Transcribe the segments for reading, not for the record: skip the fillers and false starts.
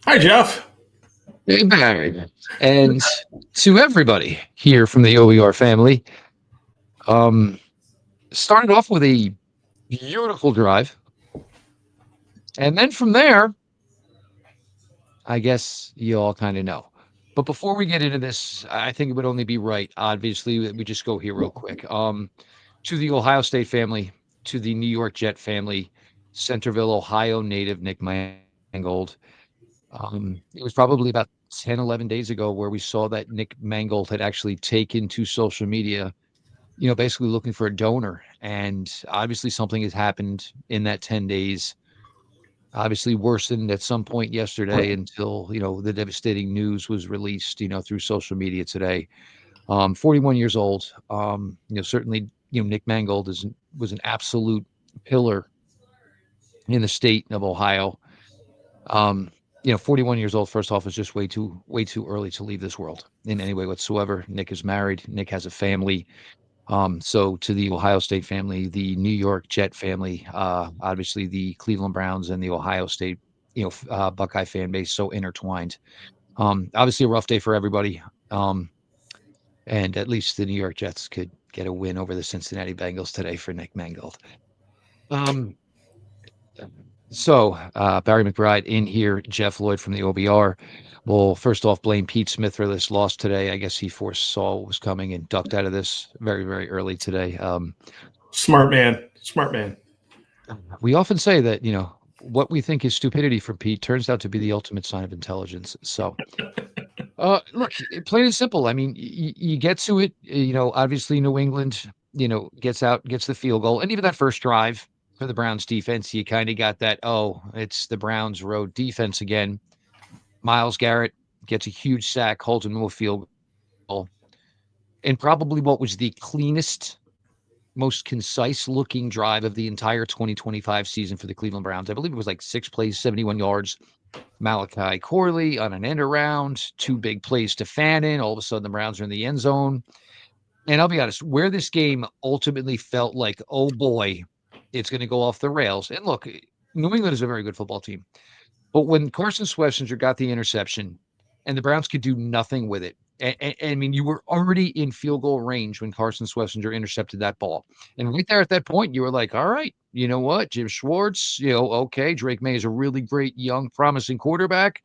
Hi, Jeff. Hey, Barry. And to everybody here from the OBR family, um, started off with a beautiful drive. And then from there, I guess you all kind of know. But before we get into this, I think it would only be right, obviously, that we just go here real quick. To the Ohio State family, to the New York Jet family, Centerville, Ohio native Nick Mangold. It was probably about 10, 11 days ago where we saw that Nick Mangold had actually taken to social media, basically looking for a donor. And obviously something has happened in that 10 days, obviously worsened at some point yesterday until, the devastating news was released, through social media today. 41 years old. Certainly, Nick Mangold was an absolute pillar in the state of Ohio. 41 years old, first off, is just way too early to leave this world in any way whatsoever. Nick is married. Nick has a family. So to the Ohio State family, the New York Jet family, obviously the Cleveland Browns and the Ohio State, Buckeye fan base, so intertwined. Obviously a rough day for everybody. Um, and at least the New York Jets could get a win over the Cincinnati Bengals today for Nick Mangold. Um, Barry McBride in here, Jeff Lloyd from the OBR. Well, first off, blame Pete Smith for this loss today. I guess he foresaw what was coming and ducked out of this very, very early today. Smart man. Smart man. We often say that, what we think is stupidity for Pete turns out to be the ultimate sign of intelligence. Look, plain and simple. I mean, you get to it, obviously New England, gets the field goal. And even that first drive for the Browns defense, you kind of got that, oh, it's the Browns road defense again. Myles Garrett gets a huge sack, holds him to a field goal. And probably what was the cleanest, most concise looking drive of the entire 2025 season for the Cleveland Browns. I believe it was like 6 plays, 71 yards. Malachi Corley on an end around, two big plays to Fannin. All of a sudden, the Browns are in the end zone. And I'll be honest, where this game ultimately felt like, oh boy, it's going to go off the rails. And look, New England is a very good football team. But when Carson Schlesinger got the interception and the Browns could do nothing with it, I mean, you were already in field goal range when Carson Schlesinger intercepted that ball. And right there at that point, you were like, all right, you know what? Jim Schwartz, okay, Drake May is a really great, young, promising quarterback.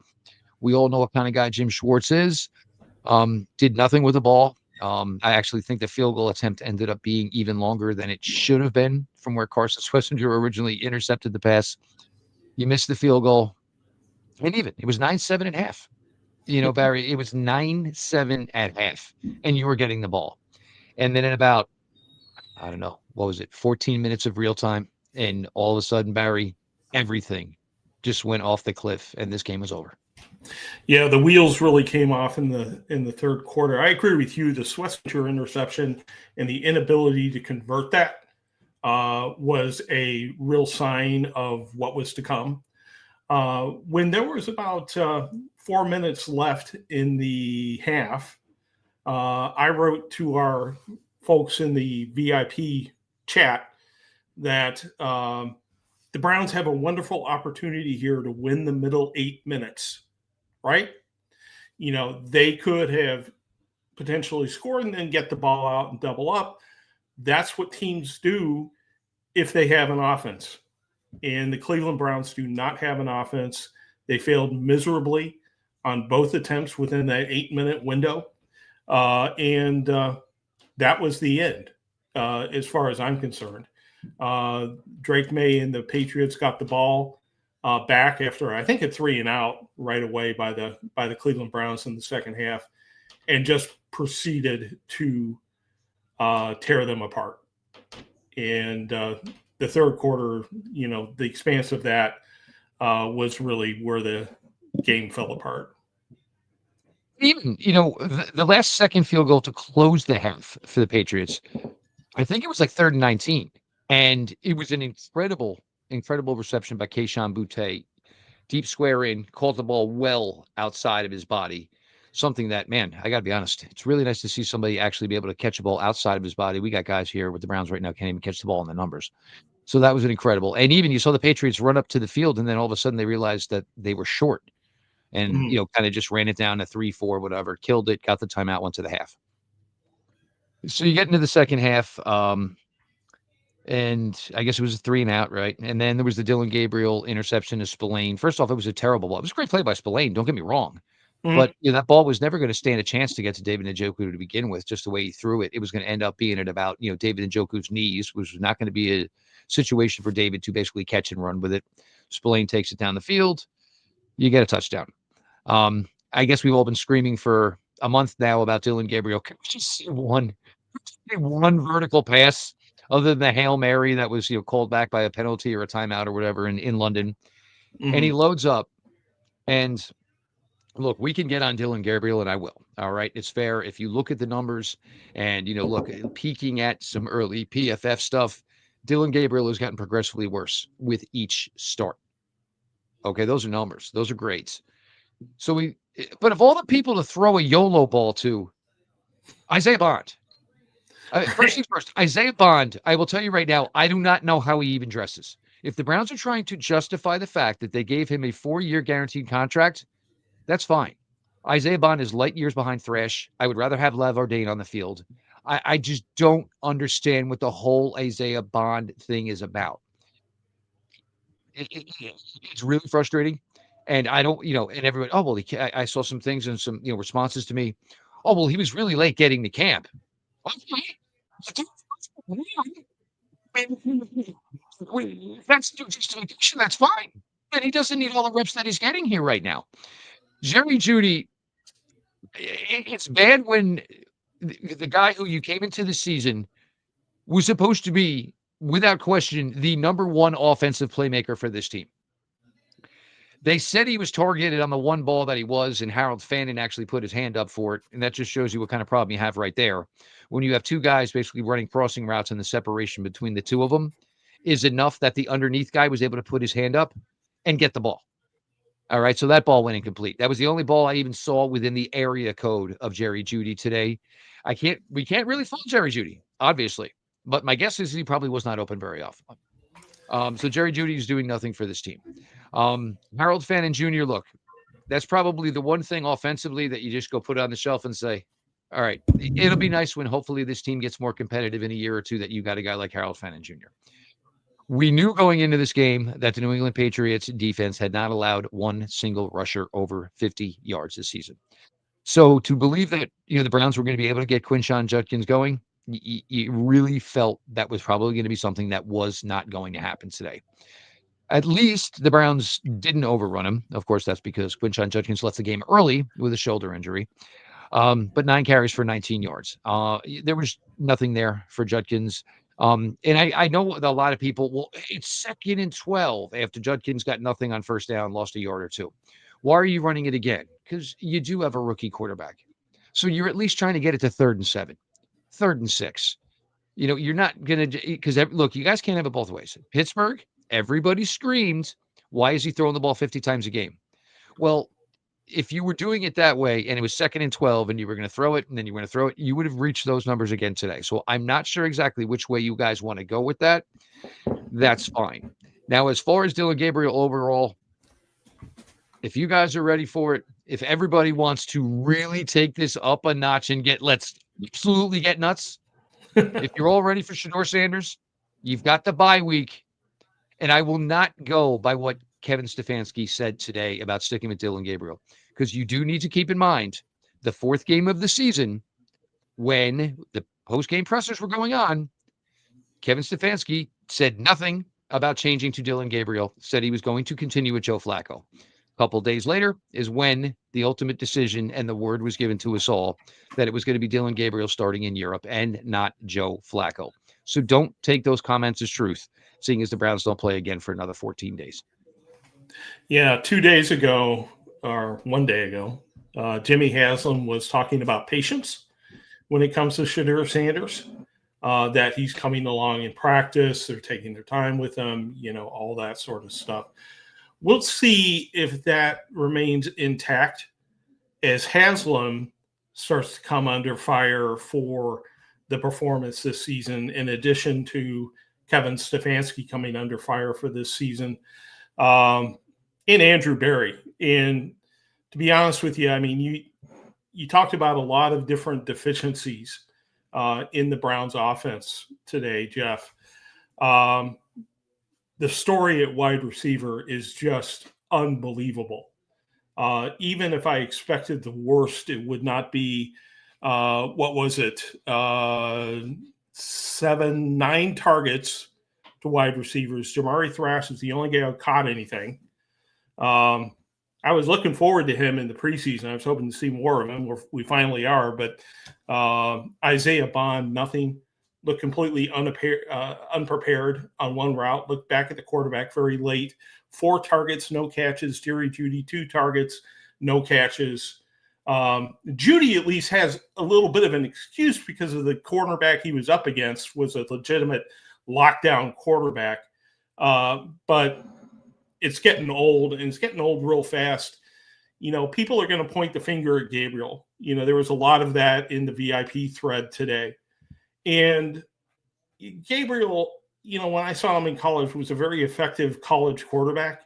We all know what kind of guy Jim Schwartz is. Did nothing with the ball. I actually think the field goal attempt ended up being even longer than it should have been from where Carson Schlesinger originally intercepted the pass. You missed the field goal. And even it was 9-7 at half. Barry, it was 9-7 at half, and you were getting the ball. And then in about, I don't know, what was it, 14 minutes of real time, and all of a sudden, Barry, everything just went off the cliff, and this game was over. Yeah, the wheels really came off in the third quarter. I agree with you. The Schlesinger interception and the inability to convert that was a real sign of what was to come. When there was about 4 minutes left in the half, I wrote to our folks in the VIP chat that the Browns have a wonderful opportunity here to win the middle 8 minutes, right? They could have potentially scored and then get the ball out and double up. That's what teams do if they have an offense. And the Cleveland Browns do not have an offense. They failed miserably on both attempts within that 8-minute window. And that was the end, as far as I'm concerned. Drake May and the Patriots got the ball back after, I think, a 3-and-out right away by the Cleveland Browns in the second half, and just proceeded to tear them apart. And the third quarter, the expanse of that was really where the game fell apart. Even, the last second field goal to close the half for the Patriots, I think it was like 3rd and 19. And it was an incredible, incredible reception by Keyshawn Boutte. Deep square in, caught the ball well outside of his body. Something that, man, I got to be honest, it's really nice to see somebody actually be able to catch a ball outside of his body. We got guys here with the Browns right now can't even catch the ball in the numbers. So that was an incredible. And even you saw the Patriots run up to the field, and then all of a sudden they realized that they were short. and, kind of just ran it down to 3-4, whatever, killed it, got the timeout, went to the half. So you get into the second half, and I guess it was a 3 and out, right? And then there was the Dylan Gabriel interception to Spillane. First off, it was a terrible ball. It was a great play by Spillane, don't get me wrong. But that ball was never going to stand a chance to get to David Njoku to begin with, just the way he threw it. It was going to end up being at about, David Njoku's knees, which was not going to be a situation for David to basically catch and run with it. Spillane takes it down the field. You get a touchdown. I guess we've all been screaming for a month now about Dylan Gabriel. Can we just see one vertical pass other than the Hail Mary that was, called back by a penalty or a timeout or whatever in London? And he loads up, and look, we can get on Dylan Gabriel, and I will. All right. It's fair. If you look at the numbers and, look, peeking at some early PFF stuff, Dylan Gabriel has gotten progressively worse with each start. Okay. Those are numbers. Those are grades. But of all the people to throw a YOLO ball to, Isaiah Bond. First things first, Isaiah Bond, I will tell you right now, I do not know how he even dresses. If the Browns are trying to justify the fact that they gave him a 4-year guaranteed contract, that's fine. Isaiah Bond is light years behind Thrash. I would rather have Lev Ordain on the field. I just don't understand what the whole Isaiah Bond thing is about. It's really frustrating. And I don't, and everyone, oh, well, I saw some things and some, responses to me. Oh, well, he was really late getting to camp. That's justification. That's fine. But he doesn't need all the reps that he's getting here right now. Jerry Jeudy, it's bad when the guy who you came into the season was supposed to be, without question, the number one offensive playmaker for this team. They said he was targeted on the one ball that he was, and Harold Fannin actually put his hand up for it. And that just shows you what kind of problem you have right there. When you have two guys basically running crossing routes and the separation between the two of them is enough that the underneath guy was able to put his hand up and get the ball. All right, so that ball went incomplete. That was the only ball I even saw within the area code of Jerry Jeudy today. We can't really fault Jerry Jeudy, obviously. But my guess is he probably was not open very often. So Jerry Jeudy is doing nothing for this team. Harold Fannin Jr., look, that's probably the one thing offensively that you just go put on the shelf and say, all right, it'll be nice when hopefully this team gets more competitive in a year or two that you got a guy like Harold Fannin Jr. We knew going into this game that the New England Patriots defense had not allowed one single rusher over 50 yards this season. So to believe that, the Browns were going to be able to get Quinshon Judkins going, you really felt that was probably going to be something that was not going to happen today. At least the Browns didn't overrun him. Of course, that's because Quinshon Judkins left the game early with a shoulder injury. But 9 carries for 19 yards. There was nothing there for Judkins. And I know a lot of people, well, it's 2nd and 12 after Judkins got nothing on first down, lost a yard or two. Why are you running it again? Because you do have a rookie quarterback. So you're at least trying to get it to 3rd and 7, 3rd and 6. You're not going to, because look, you guys can't have it both ways. Pittsburgh, everybody screamed, why is he throwing the ball 50 times a game? Well, if you were doing it that way and it was 2nd and 12 and you were going to throw it and then you were going to throw it, you would have reached those numbers again today. So I'm not sure exactly which way you guys want to go with that. That's fine. Now, as far as Dylan Gabriel overall, if you guys are ready for it, if everybody wants to really take this up a notch and let's absolutely get nuts. If you're all ready for Shedeur Sanders, you've got the bye week. And I will not go by what Kevin Stefanski said today about sticking with Dylan Gabriel, because you do need to keep in mind the 4th game of the season, when the post-game pressers were going on, Kevin Stefanski said nothing about changing to Dylan Gabriel, said he was going to continue with Joe Flacco. A couple of days later is when the ultimate decision and the word was given to us all that it was going to be Dylan Gabriel starting in Europe and not Joe Flacco. So don't take those comments as truth, seeing as the Browns don't play again for another 14 days. Yeah, 2 days ago, or 1 day ago, Jimmy Haslam was talking about patience when it comes to Shedeur Sanders, that he's coming along in practice, they're taking their time with him, all that sort of stuff. We'll see if that remains intact as Haslam starts to come under fire for the performance this season, in addition to Kevin Stefanski coming under fire for this season, and Andrew Berry. And to be honest with you, I mean, you talked about a lot of different deficiencies in the Browns offense today, Jeff. Um, the story at wide receiver is just unbelievable. Even if I expected the worst, it would not be, what was it? 9 targets to wide receivers. Jamari Thrash is the only guy who caught anything. I was looking forward to him in the preseason. I was hoping to see more of him. We finally are. But Isaiah Bond, nothing. Looked completely unprepared on one route. Looked back at the quarterback very late. 4 targets, no catches. Jerry Jeudy, 2 targets, no catches. Jeudy at least has a little bit of an excuse because of the cornerback he was up against was a legitimate lockdown quarterback. But it's getting old, and it's getting old real fast. People are going to point the finger at Gabriel. There was a lot of that in the VIP thread today. And Gabriel, when I saw him in college, was a very effective college quarterback.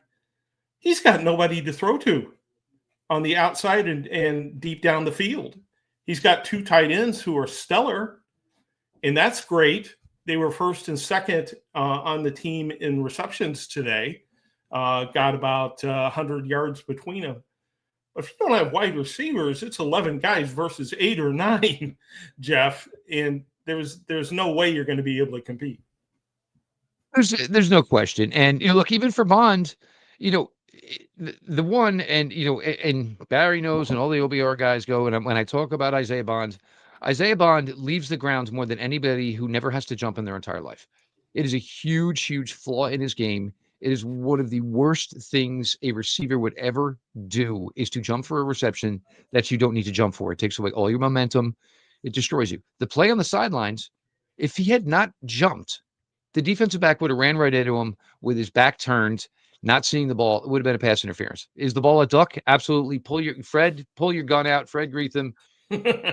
He's got nobody to throw to on the outside and deep down the field. He's got 2 tight ends who are stellar, and that's great. They were first and second on the team in receptions today. Got about 100 yards between them. But if you don't have wide receivers, it's 11 guys versus 8 or 9, Jeff, and there's no way you're going to be able to compete. There's no question. And look, even for Bond, the one, and and Barry knows, and all the OBR guys go, and when I talk about Isaiah Bond leaves the ground more than anybody who never has to jump in their entire life. It is a huge, huge flaw in his game. It is one of the worst things a receiver would ever do, is to jump for a reception that you don't need to jump for. It takes away all your momentum. It destroys you. The play on the sidelines, if he had not jumped, the defensive back would have ran right into him with his back turned, not seeing the ball. It would have been a pass interference. Is the ball a duck? Absolutely. Pull your gun out. Fred Greetham,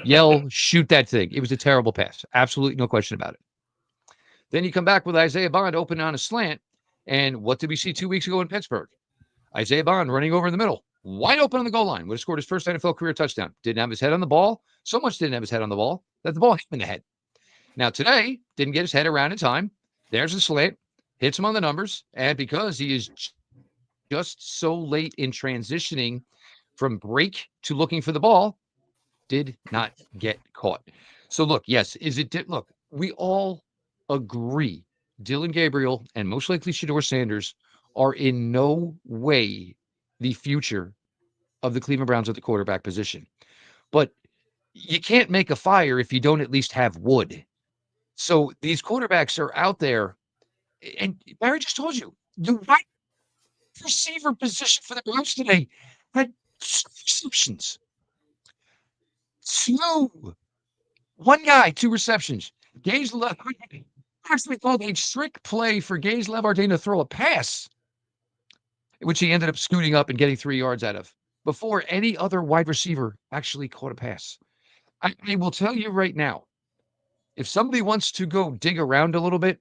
yell, shoot that thing. It was a terrible pass. Absolutely no question about it. Then you come back with Isaiah Bond open on a slant. And what did we see 2 weeks ago in Pittsburgh? Isaiah Bond running over in the middle, wide open on the goal line. Would have scored his first NFL career touchdown. Didn't have his head on the ball. So much didn't have his head on the ball that the ball hit him in the head. Now today, didn't get his head around in time. There's a slant, hits him on the numbers. And because he is just so late in transitioning from break to looking for the ball, did not get caught. So look, yes, look, we all agree Dillon Gabriel and most likely Shedeur Sanders are in no way the future of the Cleveland Browns at the quarterback position. But you can't make a fire if you don't at least have wood. So these quarterbacks are out there. And Barry just told you, the wide receiver position for the Browns today had 2 receptions. 2. One guy, 2 receptions. Gage actually called a strict play for Gage Lavardine to throw a pass, which he ended up scooting up and getting 3 yards out of, before any other wide receiver actually caught a pass. I will tell you right now, if somebody wants to go dig around a little bit,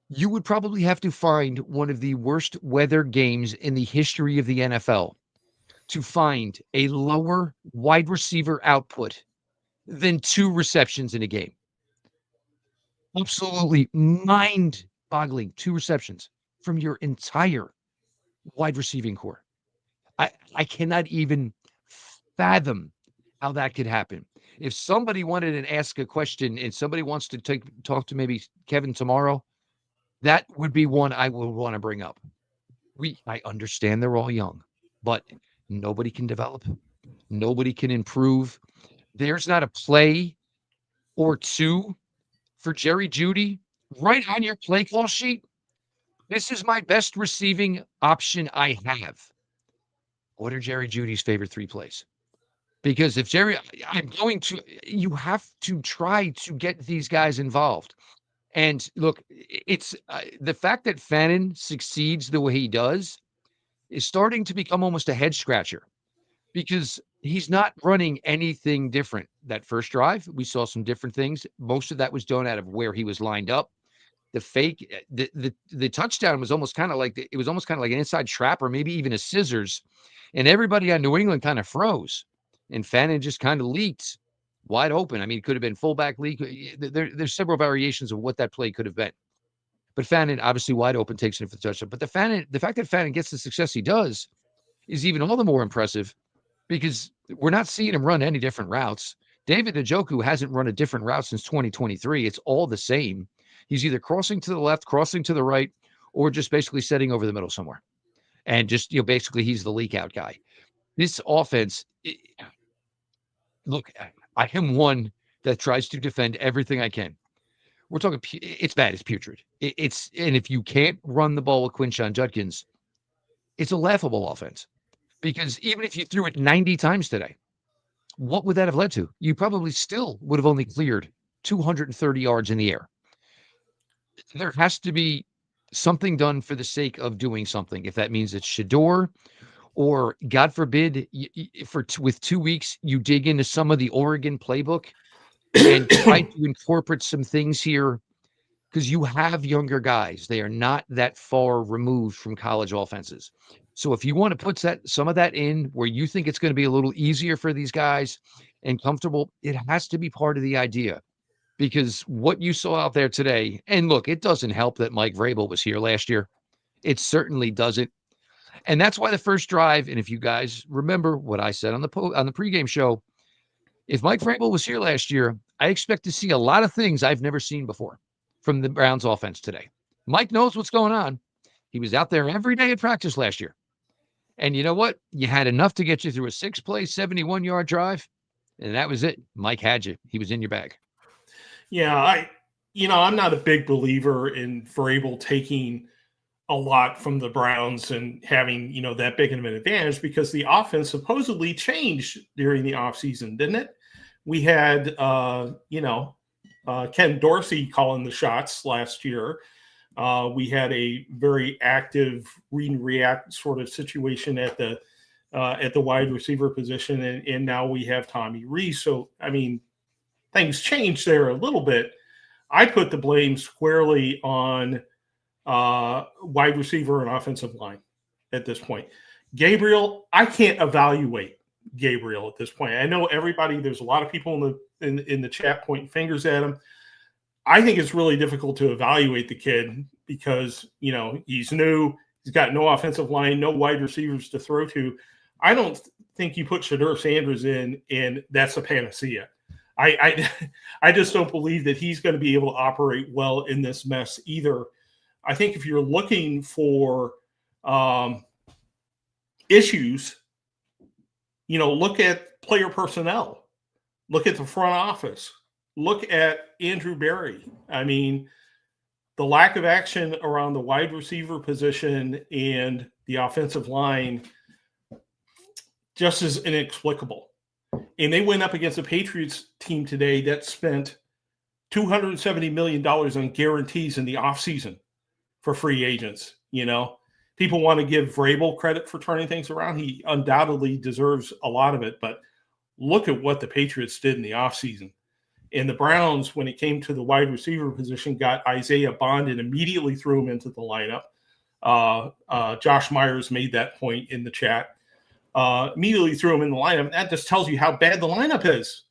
you would probably have to find one of the worst weather games in the history of the NFL to find a lower wide receiver output than 2 receptions in a game. Absolutely mind-boggling. 2 receptions from your entire wide receiving core. I cannot even fathom how that could happen. If somebody wanted to ask a question and somebody wants to talk to maybe Kevin tomorrow, that would be one I would want to bring up. I understand they're all young, but nobody can develop. Nobody can improve. There's not a play or 2 for Jerry Jeudy right on your play call sheet. This is my best receiving option I have. What are Jerry Jeudy's favorite 3 plays? Because if you have to try to get these guys involved. And look, it's the fact that Fannin succeeds the way he does is starting to become almost a head scratcher, because he's not running anything different. That first drive, we saw some different things. Most of that was done out of where he was lined up. The fake, the touchdown was almost kind of like it was almost kind of like an inside trap or maybe even a scissors, and everybody on New England kind of froze, and Fannin just kind of leaked wide open. I mean, it could have been fullback leak. There's several variations of what that play could have been, but Fannin obviously wide open takes it for the touchdown. But the fact that Fannin gets the success he does is even all the more impressive because we're not seeing him run any different routes. David Njoku hasn't run a different route since 2023. It's all the same. He's either crossing to the left, crossing to the right, or just basically setting over the middle somewhere. And just, basically he's the leak out guy. This offense, look, I am one that tries to defend everything I can. We're talking, it's bad. It's putrid. And if you can't run the ball with Quinshon Judkins, it's a laughable offense. Because even if you threw it 90 times today, what would that have led to? You probably still would have only cleared 230 yards in the air. There has to be something done for the sake of doing something. If that means it's Shador, or God forbid, with 2 weeks, you dig into some of the Oregon playbook and try to incorporate some things here because you have younger guys. They are not that far removed from college offenses. So if you want to put some of that in where you think it's going to be a little easier for these guys and comfortable, it has to be part of the idea. Because what you saw out there today, and look, it doesn't help that Mike Vrabel was here last year. It certainly doesn't. And that's why the first drive, and if you guys remember what I said on the pregame show, if Mike Vrabel was here last year, I expect to see a lot of things I've never seen before from the Browns offense today. Mike knows what's going on. He was out there every day at practice last year. And you know what? You had enough to get you through a 6-play, 71-yard drive, and that was it. Mike had you. He was in your bag. Yeah, I'm not a big believer in Vrabel taking a lot from the Browns and having, that big of an advantage because the offense supposedly changed during the offseason, didn't it? We had, Ken Dorsey calling the shots last year. We had a very active read and react sort of situation at the wide receiver position, and now we have Tommy Rees. So, I mean, things changed there a little bit. I put the blame squarely on wide receiver and offensive line at this point. Gabriel, I can't evaluate Gabriel at this point. I know there's a lot of people in the chat pointing fingers at him. I think it's really difficult to evaluate the kid because, he's new. He's got no offensive line, no wide receivers to throw to. I don't think you put Shedeur Sanders in and that's a panacea. I just don't believe that he's going to be able to operate well in this mess either. I think if you're looking for issues, look at player personnel, look at the front office, look at Andrew Berry. I mean, the lack of action around the wide receiver position and the offensive line just is inexplicable. And they went up against a Patriots team today that spent $270 million on guarantees in the offseason for free agents. People want to give Vrabel credit for turning things around. He undoubtedly deserves a lot of it, but look at what the Patriots did in the offseason. And the Browns, when it came to the wide receiver position, got Isaiah Bond and immediately threw him into the lineup. Josh Myers made that point in the chat. Immediately threw him in the lineup. That just tells you how bad the lineup is.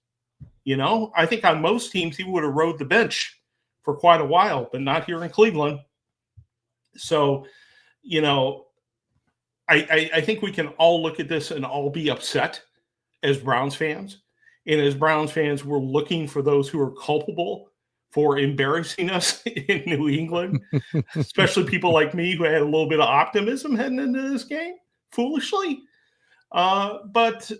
I think on most teams he would have rode the bench for quite a while, but not here in Cleveland. So, I think we can all look at this and all be upset as Browns fans. And as Browns fans, we're looking for those who are culpable for embarrassing us in New England, especially people like me who had a little bit of optimism heading into this game, foolishly. But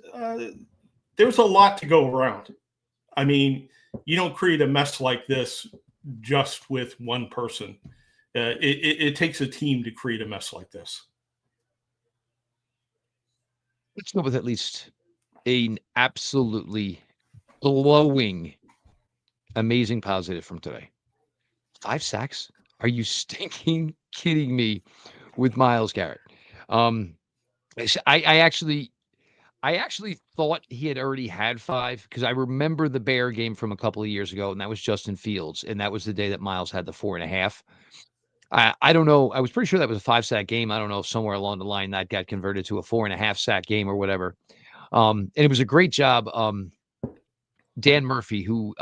there's a lot to go around. I mean, you don't create a mess like this just with one person. It takes a team to create a mess like this. Let's go with at least an absolutely glowing, amazing positive from today. 5 sacks? Are you stinking kidding me with Myles Garrett? I actually I actually thought he had already had 5 because I remember the Bear game from a couple of years ago, and that was Justin Fields, and that was the day that Miles had the 4.5. I don't know. I was pretty sure that was a 5-sack game. I don't know if somewhere along the line that got converted to a 4.5-sack game or whatever. And it was a great job. Dan Murphy, who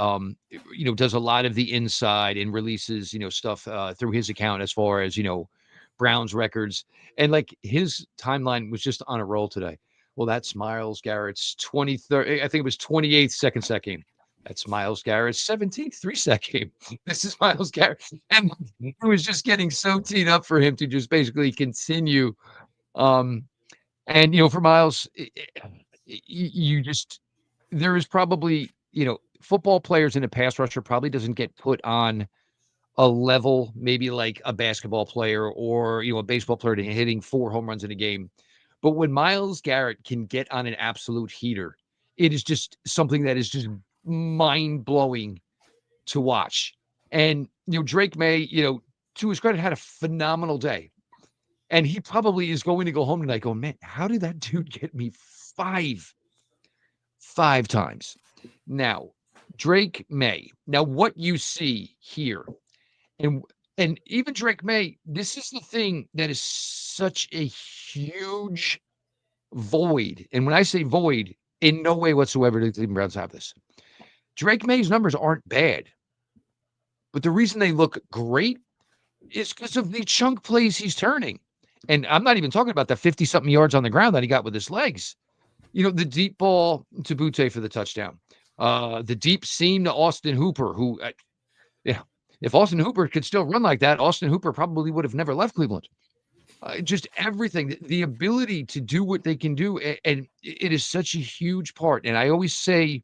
does a lot of the inside and releases stuff through his account as far as Browns records, and like his timeline was just on a roll today. Well, that's Myles Garrett's 23rd. I think it was 28th second sack game. That's Myles Garrett's 17th 3-sack game. This is Myles Garrett, and it was just getting so teed up for him to just basically continue. And for Myles, you just there is probably football players in a pass rusher probably doesn't get put on a level maybe like a basketball player or a baseball player to hitting 4 home runs in a game. But when Myles Garrett can get on an absolute heater, it is just something that is just mind blowing to watch. And Drake May, to his credit, had a phenomenal day. And he probably is going to go home tonight going, man, how did that dude get me 5 times? Now, Drake May. Now, what you see here, and even Drake May, this is the thing that is such a huge void. And when I say void, in no way whatsoever do the Cleveland Browns have this. Drake May's numbers aren't bad. But the reason they look great is because of the chunk plays he's turning. And I'm not even talking about the 50-something yards on the ground that he got with his legs. The deep ball to Butte for the touchdown. The deep seam to Austin Hooper, who, if Austin Hooper could still run like that, Austin Hooper probably would have never left Cleveland. Just everything, the ability to do what they can do. And it is such a huge part. And I always say,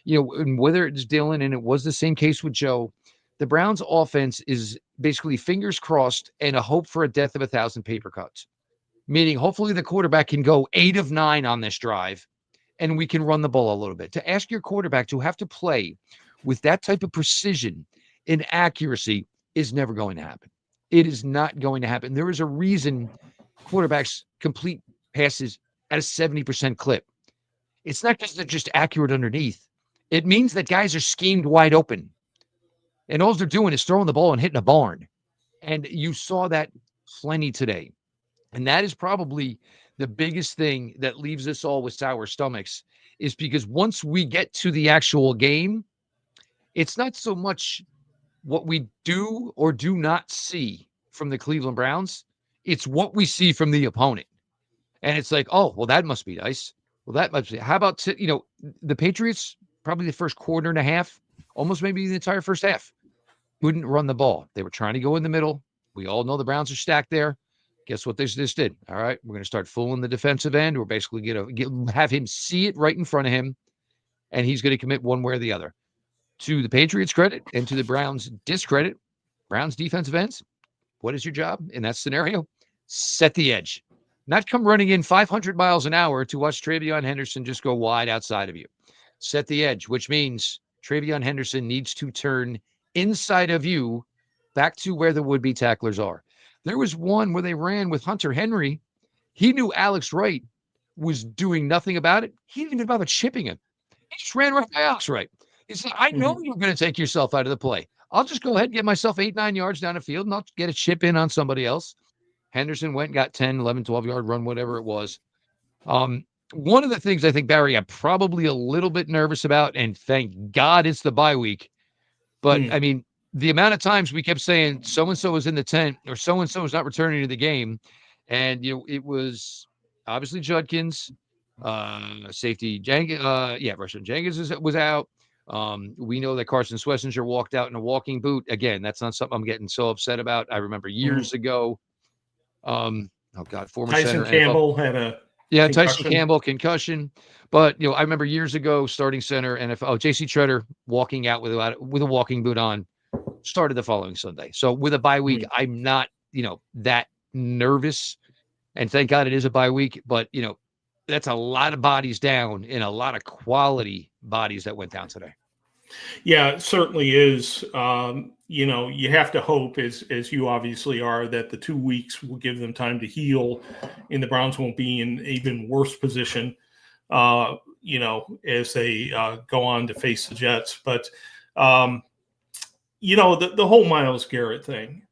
and whether it's Dylan, and it was the same case with Joe, the Browns offense is basically fingers crossed and a hope for a death of 1,000 paper cuts. Meaning, hopefully the quarterback can go 8 of 9 on this drive and we can run the ball a little bit. To ask your quarterback to have to play with that type of precision and accuracy is never going to happen. It is not going to happen. There is a reason quarterbacks complete passes at a 70% clip. It's not because they're just accurate underneath. It means that guys are schemed wide open. And all they're doing is throwing the ball and hitting a barn. And you saw that plenty today. And that is probably the biggest thing that leaves us all with sour stomachs, is because once we get to the actual game, it's not so much what we do or do not see from the Cleveland Browns. It's what we see from the opponent. And it's like, oh, well, that must be nice. Well, that must be. How about, the Patriots, probably the first quarter and a half, almost maybe the entire first half, couldn't run the ball. They were trying to go in the middle. We all know the Browns are stacked there. Guess what they just did? All right, we're going to start fooling the defensive end. We're basically going to have him see it right in front of him, and he's going to commit one way or the other. To the Patriots' credit and to the Browns' discredit, Browns defensive ends, what is your job in that scenario? Set the edge. Not come running in 500 miles an hour to watch Travion Henderson just go wide outside of you. Set the edge, which means Travion Henderson needs to turn inside of you back to where the would-be tacklers are. There was one where they ran with Hunter Henry. He knew Alex Wright was doing nothing about it. He didn't even bother chipping him. He just ran right by Alex Wright. He said, I know you're going to take yourself out of the play. I'll just go ahead and get myself 8-9 yards down the field, and I'll get a chip in on somebody else. Henderson went and got 10, 11, 12-yard run, whatever it was. One of the things I think, Barry, I'm probably a little bit nervous about, and thank God it's the bye week. But, I mean, the amount of times we kept saying so-and-so is in the tent or so-and-so is not returning to the game. And, it was obviously Judkins, safety Russian Jenkins was out. We know that Carson Schlesinger walked out in a walking boot. Again, that's not something I'm getting so upset about. I remember years ago. Former Tyson center Campbell NFL. had a concussion. Tyson Campbell concussion. But I remember years ago starting center NFL. JC Treader walking out with a walking boot on, started the following Sunday. So with a bye week, I'm not that nervous, and thank God it is a bye week. But that's a lot of bodies down and a lot of quality bodies that went down today. Yeah, it certainly is. You have to hope, as you obviously are, that the 2 weeks will give them time to heal and the Browns won't be in even worse position. as they go on to face the Jets. But, the whole Myles Garrett thing,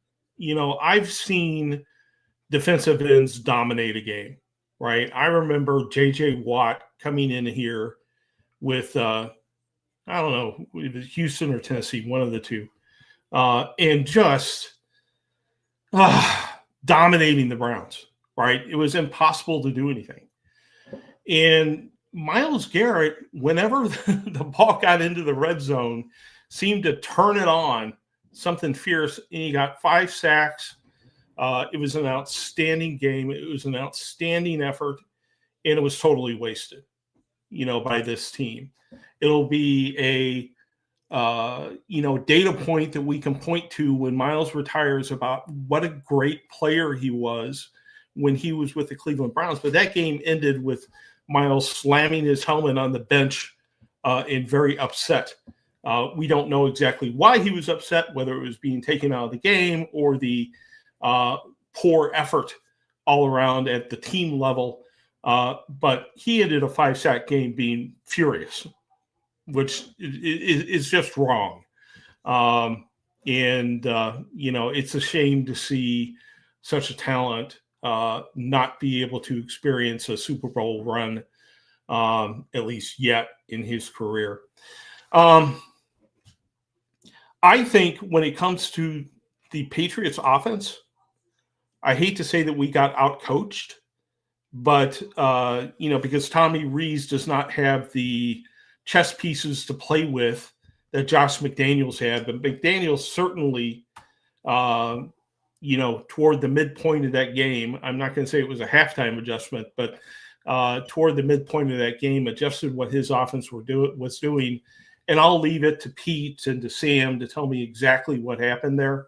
I've seen defensive ends dominate a game, right? I remember J.J. Watt coming in here with, I don't know, it was Houston or Tennessee, one of the two, and just dominating the Browns, right? It was impossible to do anything. And Myles Garrett, whenever the ball got into the red zone, seemed to turn it on, something fierce, and he got 5 sacks. It was an outstanding game. It was an outstanding effort, and it was totally wasted, by this team. It'll be a data point that we can point to when Myles retires about what a great player he was when he was with the Cleveland Browns. But that game ended with Myles slamming his helmet on the bench and very upset. We don't know exactly why he was upset, whether it was being taken out of the game or the poor effort all around at the team level. But he ended a 5-sack game being furious, which is just wrong. It's a shame to see such a talent not be able to experience a Super Bowl run, at least yet in his career. I think when it comes to the Patriots offense, I hate to say that we got out-coached, but, because Tommy Rees does not have the chess pieces to play with that Josh McDaniels had, but McDaniels certainly, toward the midpoint of that game, I'm not going to say it was a halftime adjustment, but toward the midpoint of that game, adjusted what his offense was doing. And I'll leave it to Pete and to Sam to tell me exactly what happened there.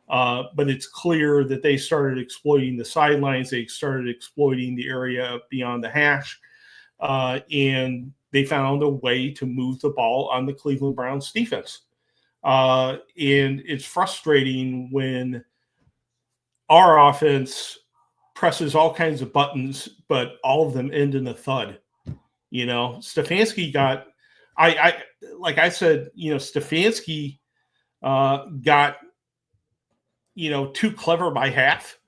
But it's clear that they started exploiting the sidelines. They started exploiting the area beyond the hash. And they found a way to move the ball on the Cleveland Browns defense. And it's frustrating when our offense presses all kinds of buttons, but all of them end in a thud. Stefanski got, like I said, Stefanski got, too clever by half.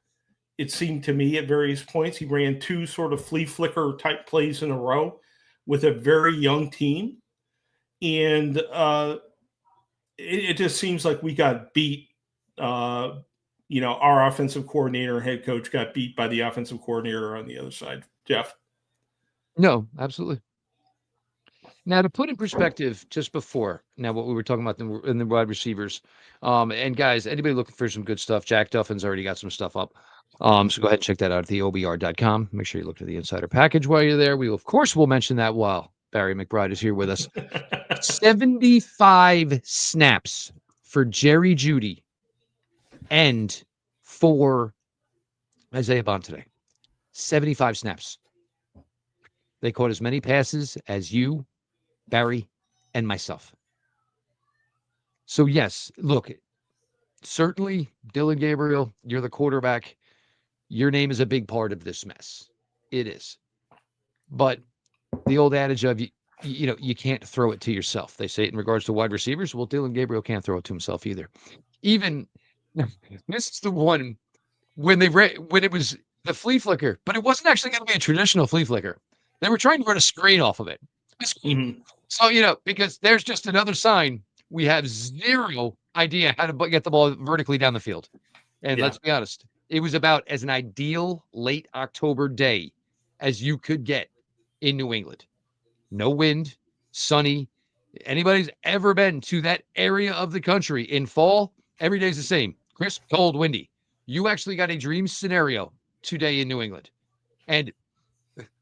It seemed to me at various points. He ran 2 sort of flea flicker type plays in a row with a very young team. And it just seems like we got beat. Our offensive coordinator and head coach got beat by the offensive coordinator on the other side. Jeff? No, absolutely. Now, to put in perspective, just before now, what we were talking about in the wide receivers, and guys, anybody looking for some good stuff, Jack Duffin's already got some stuff up. So go ahead and check that out at the OBR.com. Make sure you look to the insider package while you're there. We, of course, will mention that while Barry McBride is here with us. 75 snaps for Jerry Jeudy and for Isaiah Bond today. 75 snaps. They caught as many passes as you, Barry, and myself. So, yes, look, certainly, Dylan Gabriel, you're the quarterback. Your name is a big part of this mess. It is. But the old adage of, you can't throw it to yourself. They say it in regards to wide receivers. Well, Dylan Gabriel can't throw it to himself either. Even, this is the one when it was the flea flicker, but it wasn't actually going to be a traditional flea flicker. They were trying to run a screen off of it. Mm-hmm. So, because there's just another sign. We have zero idea how to get the ball vertically down the field. And let's be honest, it was about as an ideal late October day as you could get in New England. No wind, sunny. Anybody's ever been to that area of the country in fall, every day's the same. Crisp, cold, windy. You actually got a dream scenario today in New England. And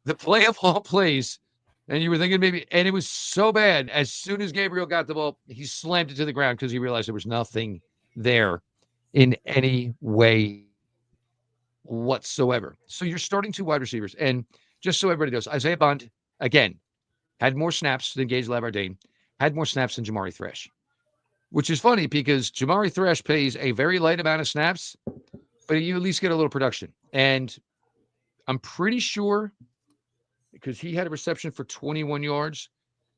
the play of all plays, and you were thinking maybe, and it was so bad. As soon as Gabriel got the ball, he slammed it to the ground because he realized there was nothing there in any way whatsoever. So you're starting 2 wide receivers. And just so everybody knows, Isaiah Bond, again, had more snaps than Gage Labardine, had more snaps than Jamari Thrash, which is funny because Jamari Thrash plays a very light amount of snaps, but you at least get a little production. And I'm pretty sure because he had a reception for 21 yards.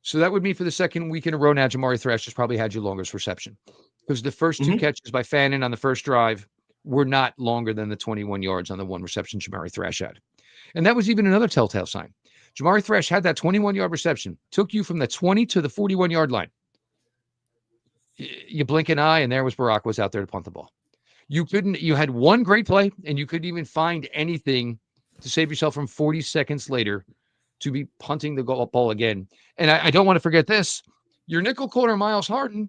So that would mean for the second week in a row now, Jamari Thrash has probably had your longest reception, because the first two catches by Fannin on the first drive were not longer than the 21 yards on the one reception Jamari Thrash had. And that was even another telltale sign. Jamari Thrash had that 21-yard reception, took you from the 20 to the 41-yard line. You blink an eye, and there was Barack was out there to punt the ball. You had one great play, and you couldn't even find anything to save yourself from 40 seconds later to be punting the ball again. And I don't want to forget this. Your nickel corner, Miles Harden,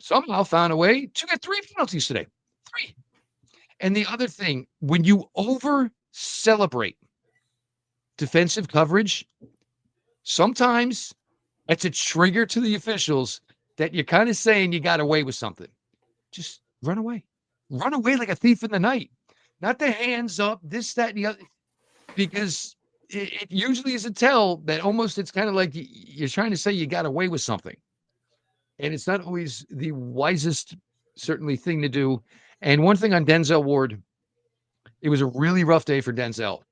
somehow found a way to get 3 penalties today. 3. And the other thing, when you over-celebrate defensive coverage, sometimes it's a trigger to the officials that you're kind of saying you got away with something. Just run away. Run away like a thief in the night. Not the hands up, this, that, and the other. Because it usually is a tell that almost it's kind of like you're trying to say you got away with something. And it's not always the wisest, certainly, thing to do. And one thing on Denzel Ward, it was a really rough day for Denzel.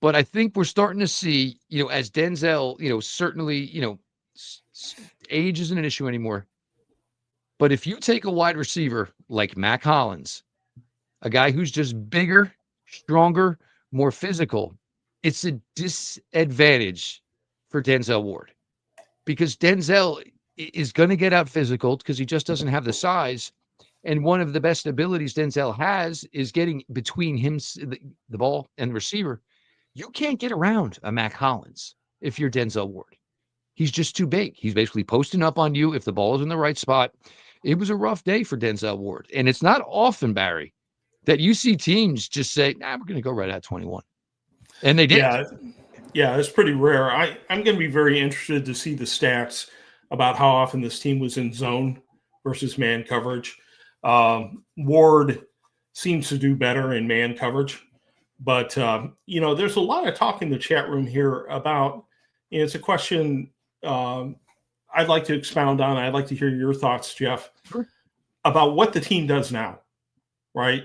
But I think we're starting to see, as Denzel, certainly, age isn't an issue anymore. But if you take a wide receiver like Mac Hollins, a guy who's just bigger, stronger, more physical, it's a disadvantage for Denzel Ward, because Denzel is going to get out physical because he just doesn't have the size. And one of the best abilities Denzel has is getting between him, the ball, and the receiver. You can't get around a Mac Hollins if you're Denzel Ward. He's just too big. He's basically posting up on you if the ball is in the right spot. It was a rough day for Denzel Ward. And it's not often, Barry, that you see teams just say, we're going to go right at 21. And they did. Yeah, it's pretty rare. I'm going to be very interested to see the stats about how often this team was in zone versus man coverage. Ward seems to do better in man coverage. But, there's a lot of talk in the chat room here about, it's a question I'd like to expound on. I'd like to hear your thoughts, Jeff, about what the team does now, right?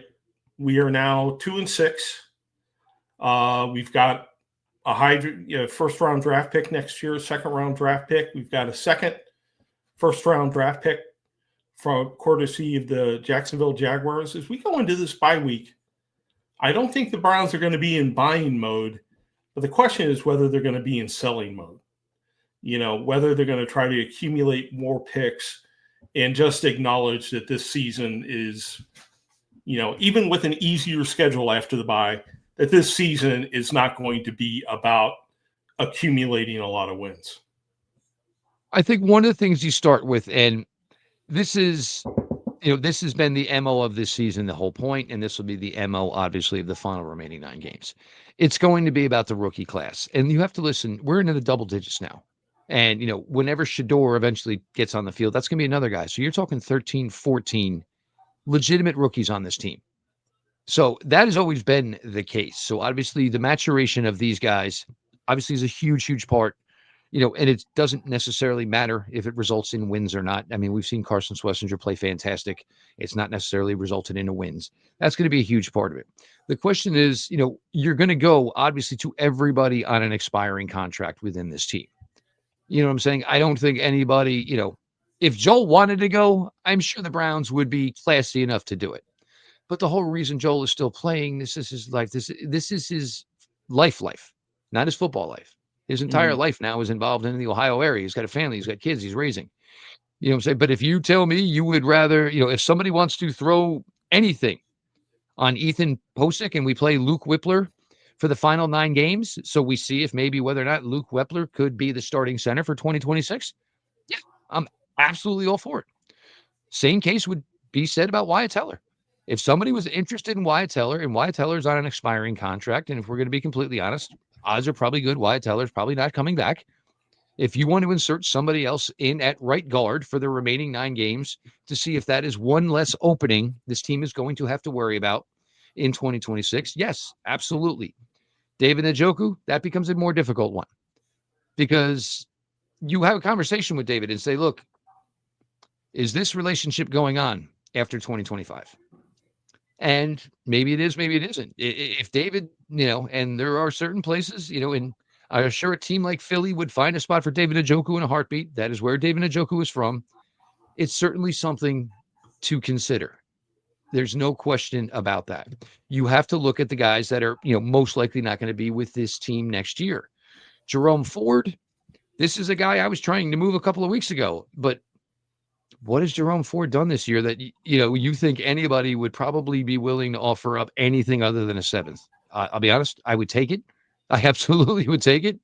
We are now 2-6. We've got a high first-round draft pick next year, second-round draft pick. We've got a second first-round draft pick from courtesy of the Jacksonville Jaguars. As we go into this bye week, I don't think the Browns are going to be in buying mode, but the question is whether they're going to be in selling mode. Whether they're going to try to accumulate more picks and just acknowledge that this season is, even with an easier schedule after the bye, that this season is not going to be about accumulating a lot of wins. I think one of the things you start with, and this is, this has been the MO of this season, the whole point, and this will be the MO, obviously, of the final remaining 9 games. It's going to be about the rookie class. And you have to listen, we're into the double digits now. And, whenever Shador eventually gets on the field, that's going to be another guy. So you're talking 13, 14 legitimate rookies on this team. So that has always been the case. So obviously the maturation of these guys obviously is a huge, huge part, and it doesn't necessarily matter if it results in wins or not. I mean, we've seen Carson Schlesinger play fantastic. It's not necessarily resulted in a wins. That's going to be a huge part of it. The question is, you're going to go obviously to everybody on an expiring contract within this team. You know what I'm saying? I don't think anybody, if Joel wanted to go, I'm sure the Browns would be classy enough to do it. But the whole reason Joel is still playing, this is his life. This is his life, not his football life. His entire life now is involved in the Ohio area. He's got a family. He's got kids he's raising. You know what I'm saying? But if you tell me you would rather, if somebody wants to throw anything on Ethan Posick and we play Luke Whippler for the final 9 games, so we see if maybe whether or not Luke Whippler could be the starting center for 2026, yeah, I'm absolutely all for it. Same case would be said about Wyatt Teller. If somebody was interested in Wyatt Teller, and Wyatt Teller's on an expiring contract, and if we're going to be completely honest, odds are probably good Wyatt Teller's probably not coming back. If you want to insert somebody else in at right guard for the remaining 9 games to see if that is one less opening this team is going to have to worry about in 2026, yes, absolutely. David Njoku, that becomes a more difficult one, because you have a conversation with David and say, look, is this relationship going on after 2025? And maybe it is, maybe it isn't. If David, and there are certain places, and I'm sure a team like Philly would find a spot for David Njoku in a heartbeat. That is where David Njoku is from. It's certainly something to consider. There's no question about that. You have to look at the guys that are, most likely not going to be with this team next year. Jerome Ford, this is a guy I was trying to move a couple of weeks ago, but what has Jerome Ford done this year that, you think anybody would probably be willing to offer up anything other than a seventh? I'll be honest, I would take it. I absolutely would take it.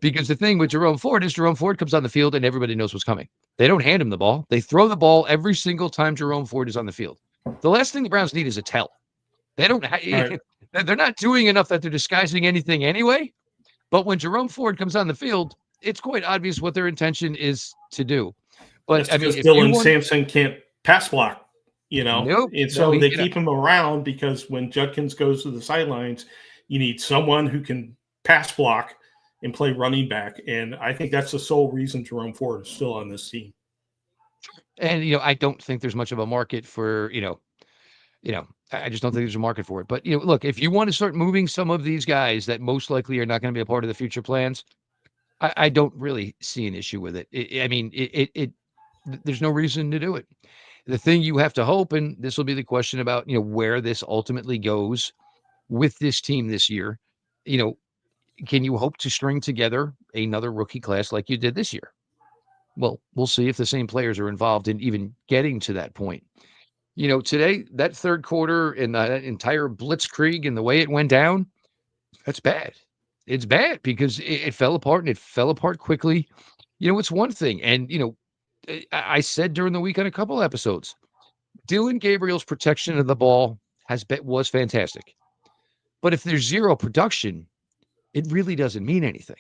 Because the thing with Jerome Ford is Jerome Ford comes on the field and everybody knows what's coming. They don't hand him the ball. They throw the ball every single time Jerome Ford is on the field. The last thing the Browns need is a tell. They don't. Right. They're not doing enough that they're disguising anything anyway. But when Jerome Ford comes on the field, it's quite obvious what their intention is to do. But That's I mean, because if you Dylan want, Sampson can't pass block, nope, and no, so they keep him around because when Judkins goes to the sidelines, you need someone who can pass block and play running back. And I think that's the sole reason Jerome Ford is still on this team. And I don't think there's much of a market for I just don't think there's a market for it. But look, if you want to start moving some of these guys that most likely are not going to be a part of the future plans, I don't really see an issue with it. There's no reason to do it. The thing you have to hope, and this will be the question about where this ultimately goes with this team this year. Can you hope to string together another rookie class like you did this year? Well, we'll see if the same players are involved in even getting to that point. Today, that third quarter and that entire blitzkrieg and the way it went down, that's bad. It's bad because it fell apart and it fell apart quickly. It's one thing. And, I said during the week on a couple episodes, Dylan Gabriel's protection of the ball was fantastic. But if there's zero production, it really doesn't mean anything.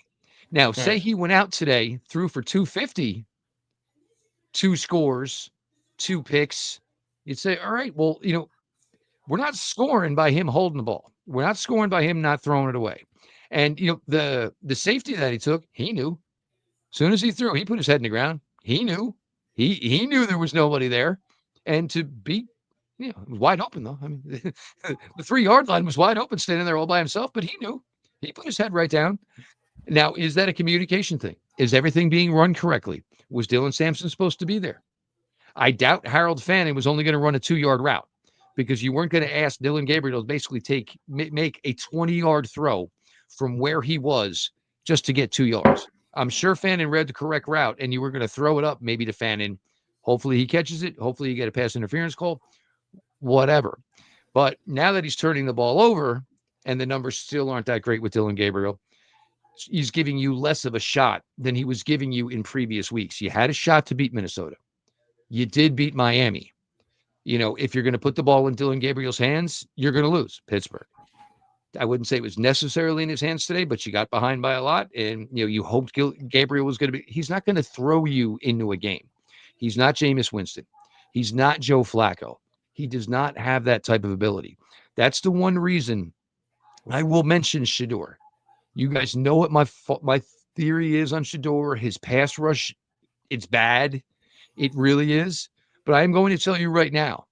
Now, say Right. he went out today, threw for 250, 2 scores, 2 picks. You'd say, all right, well, we're not scoring by him holding the ball. We're not scoring by him not throwing it away. And the safety that he took, he knew. As soon as he threw, he put his head in the ground. He knew. He knew there was nobody there. And to beat, it was wide open though. I mean, the 3-yard line was wide open, standing there all by himself. But he knew. He put his head right down. Now, is that a communication thing? Is everything being run correctly? Was Dylan Sampson supposed to be there? I doubt Harold Fanning was only going to run a 2-yard route because you weren't going to ask Dylan Gabriel to basically make a 20-yard throw from where he was just to get 2 yards. I'm sure Fanning read the correct route, and you were going to throw it up maybe to Fanning. Hopefully he catches it. Hopefully you get a pass interference call, whatever. But now that he's turning the ball over and the numbers still aren't that great with Dylan Gabriel, he's giving you less of a shot than he was giving you in previous weeks. You had a shot to beat Minnesota. You did beat Miami. If you're going to put the ball in Dylan Gabriel's hands, you're going to lose Pittsburgh. I wouldn't say it was necessarily in his hands today, but you got behind by a lot. And, you hoped Gabriel was going to he's not going to throw you into a game. He's not Jameis Winston. He's not Joe Flacco. He does not have that type of ability. That's the one reason I will mention Shedeur. You guys know what my theory is on Shedeur. His pass rush, it's bad. It really is. But I am going to tell you right now,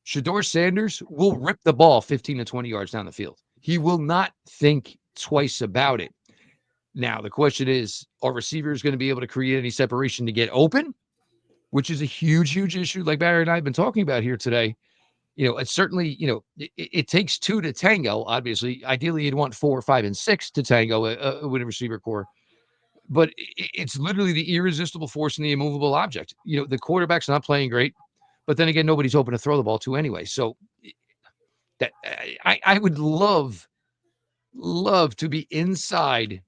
Shedeur Sanders will rip the ball 15 to 20 yards down the field. He will not think twice about it. Now, the question is, are receivers going to be able to create any separation to get open? Which is a huge, huge issue like Barry and I have been talking about here today. It's certainly, it takes 2 to tango, obviously. Ideally, you'd want 4, 5, and 6 to tango with a receiver core. But it's literally the irresistible force and the immovable object. The quarterback's not playing great, but then again, nobody's open to throw the ball to anyway. So that I would love to be inside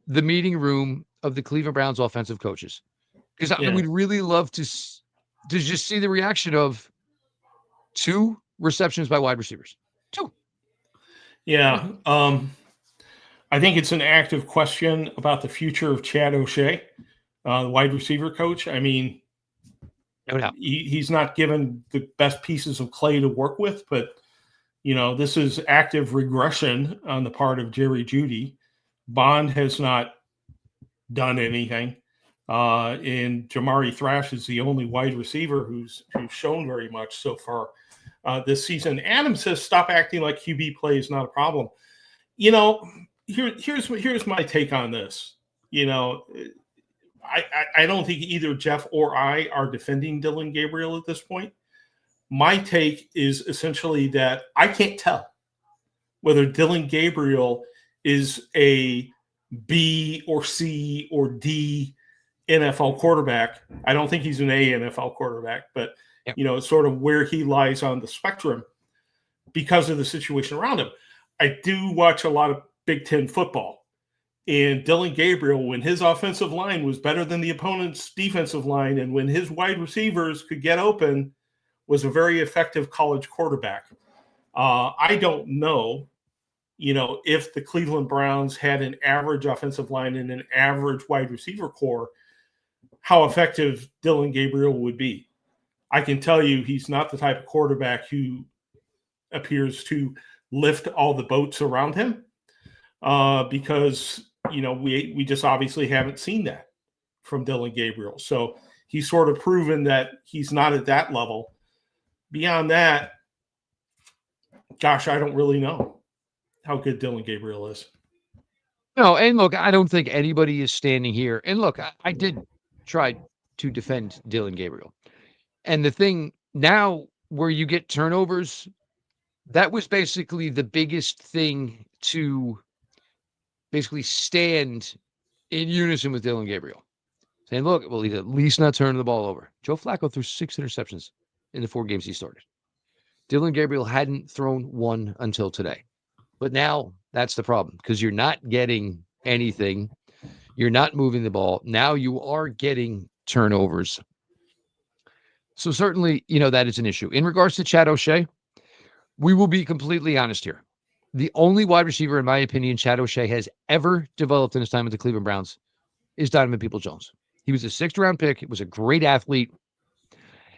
the meeting room of the Cleveland Browns offensive coaches, because I would really love to just see the reaction of 2 receptions by wide receivers. 2. Yeah. I think it's an active question about the future of Chad O'Shea, the wide receiver coach. I mean, no doubt. He's not given the best pieces of clay to work with, but, this is active regression on the part of Jerry Jeudy. Bond has not done anything. And Jamari Thrash is the only wide receiver who's shown very much so far this season. Adam says, stop acting like QB play is not a problem. here's my take on this. You know, I don't think either Jeff or I are defending Dylan Gabriel at this point. My take is essentially that I can't tell whether Dylan Gabriel is a B or C or D NFL quarterback. I don't think he's an A NFL quarterback, but Yep. sort of where he lies on the spectrum because of the situation around him. I do watch a lot of Big Ten football, and Dylan Gabriel, when his offensive line was better than the opponent's defensive line, and when his wide receivers could get open, was a very effective college quarterback. I don't know, if the Cleveland Browns had an average offensive line and an average wide receiver core, how effective Dylan Gabriel would be. I can tell you he's not the type of quarterback who appears to lift all the boats around him because, we just obviously haven't seen that from Dylan Gabriel. So he's sort of proven that he's not at that level. Beyond that, gosh, I don't really know how good Dylan Gabriel is. No, and look, I don't think anybody is standing here. And look, I did try to defend Dylan Gabriel. And the thing now where you get turnovers, that was basically the biggest thing to basically stand in unison with Dylan Gabriel. Saying, look, well, he's at least not turning the ball over. Joe Flacco threw 6 interceptions in the 4 games he started. Dylan Gabriel hadn't thrown one until today. But now that's the problem because you're not getting anything. You're not moving the ball. Now you are getting turnovers. So certainly, that is an issue. In regards to Chad O'Shea, we will be completely honest here. The only wide receiver, in my opinion, Chad O'Shea has ever developed in his time with the Cleveland Browns is Donovan Peoples-Jones. He was a 6th-round pick. It was a great athlete.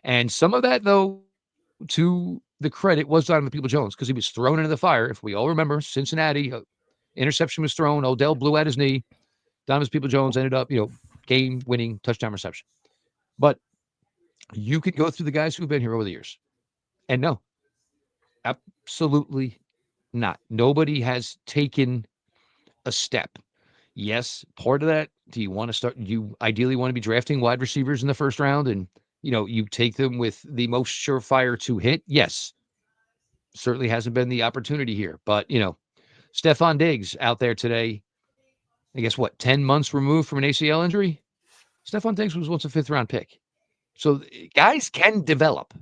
And some of that, though, to the credit was Donovan Peoples-Jones because he was thrown into the fire. If we all remember, Cincinnati, interception was thrown. Odell blew out his knee. Donovan Peoples-Jones ended up, game-winning touchdown reception. But you could go through the guys who've been here over the years. And no, absolutely not. Nobody has taken a step. Yes, part of that, you ideally want to be drafting wide receivers in the first round and, you take them with the most surefire to hit. Yes, certainly hasn't been the opportunity here. But, Stephon Diggs out there today, I guess 10 months removed from an ACL injury? Stephon Diggs was once a 5th-round pick. So guys can develop.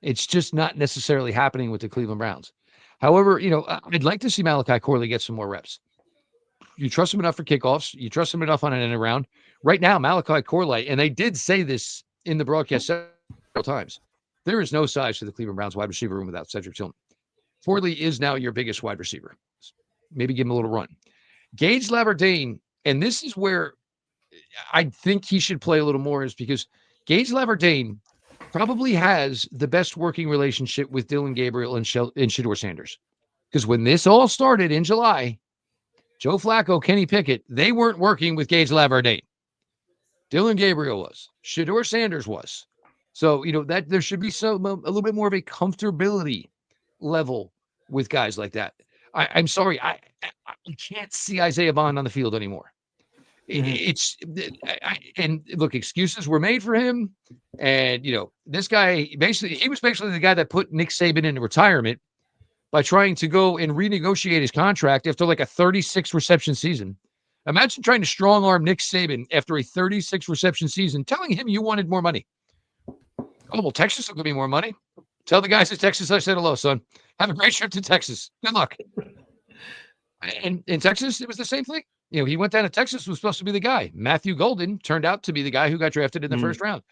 It's just not necessarily happening with the Cleveland Browns. However, I'd like to see Malachi Corley get some more reps. You trust him enough for kickoffs. You trust him enough on an end around. Right now, Malachi Corley, and they did say this in the broadcast several times, there is no size to the Cleveland Browns wide receiver room without Cedric Tillman. Corley is now your biggest wide receiver. Maybe give him a little run. Gage Laverdane, and this is where I think he should play a little more, is because Gage Laverdane probably has the best working relationship with Dylan Gabriel and Shedeur Sanders. Because when this all started in July, Joe Flacco, Kenny Pickett, they weren't working with Gage Laverdane. Dylan Gabriel was. Shedeur Sanders was. So, that there should be a little bit more of a comfortability level with guys like that. I'm sorry, I can't see Isaiah Bond on the field anymore. And look, excuses were made for him. And, this guy, he was basically the guy that put Nick Saban into retirement by trying to go and renegotiate his contract after like a 36 reception season. Imagine trying to strong arm Nick Saban after a 36 reception season, telling him you wanted more money. Oh, well, Texas will give me more money. Tell the guys at Texas I said hello, son. Have a great trip to Texas. Good luck. And in Texas, it was the same thing. He went down to Texas, was supposed to be the guy. Matthew Golden turned out to be the guy who got drafted in the first round.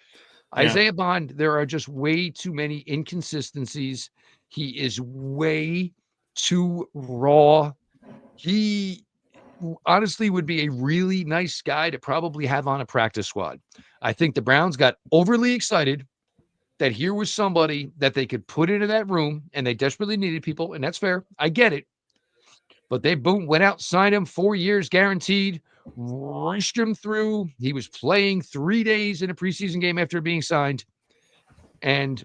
Yeah. Isaiah Bond, there are just way too many inconsistencies. He is way too raw. He honestly would be a really nice guy to probably have on a practice squad. I think the Browns got overly excited that here was somebody that they could put into that room, and they desperately needed people, and that's fair. I get it. But they went out, signed him 4 years guaranteed, rushed him through. He was playing 3 days in a preseason game after being signed. And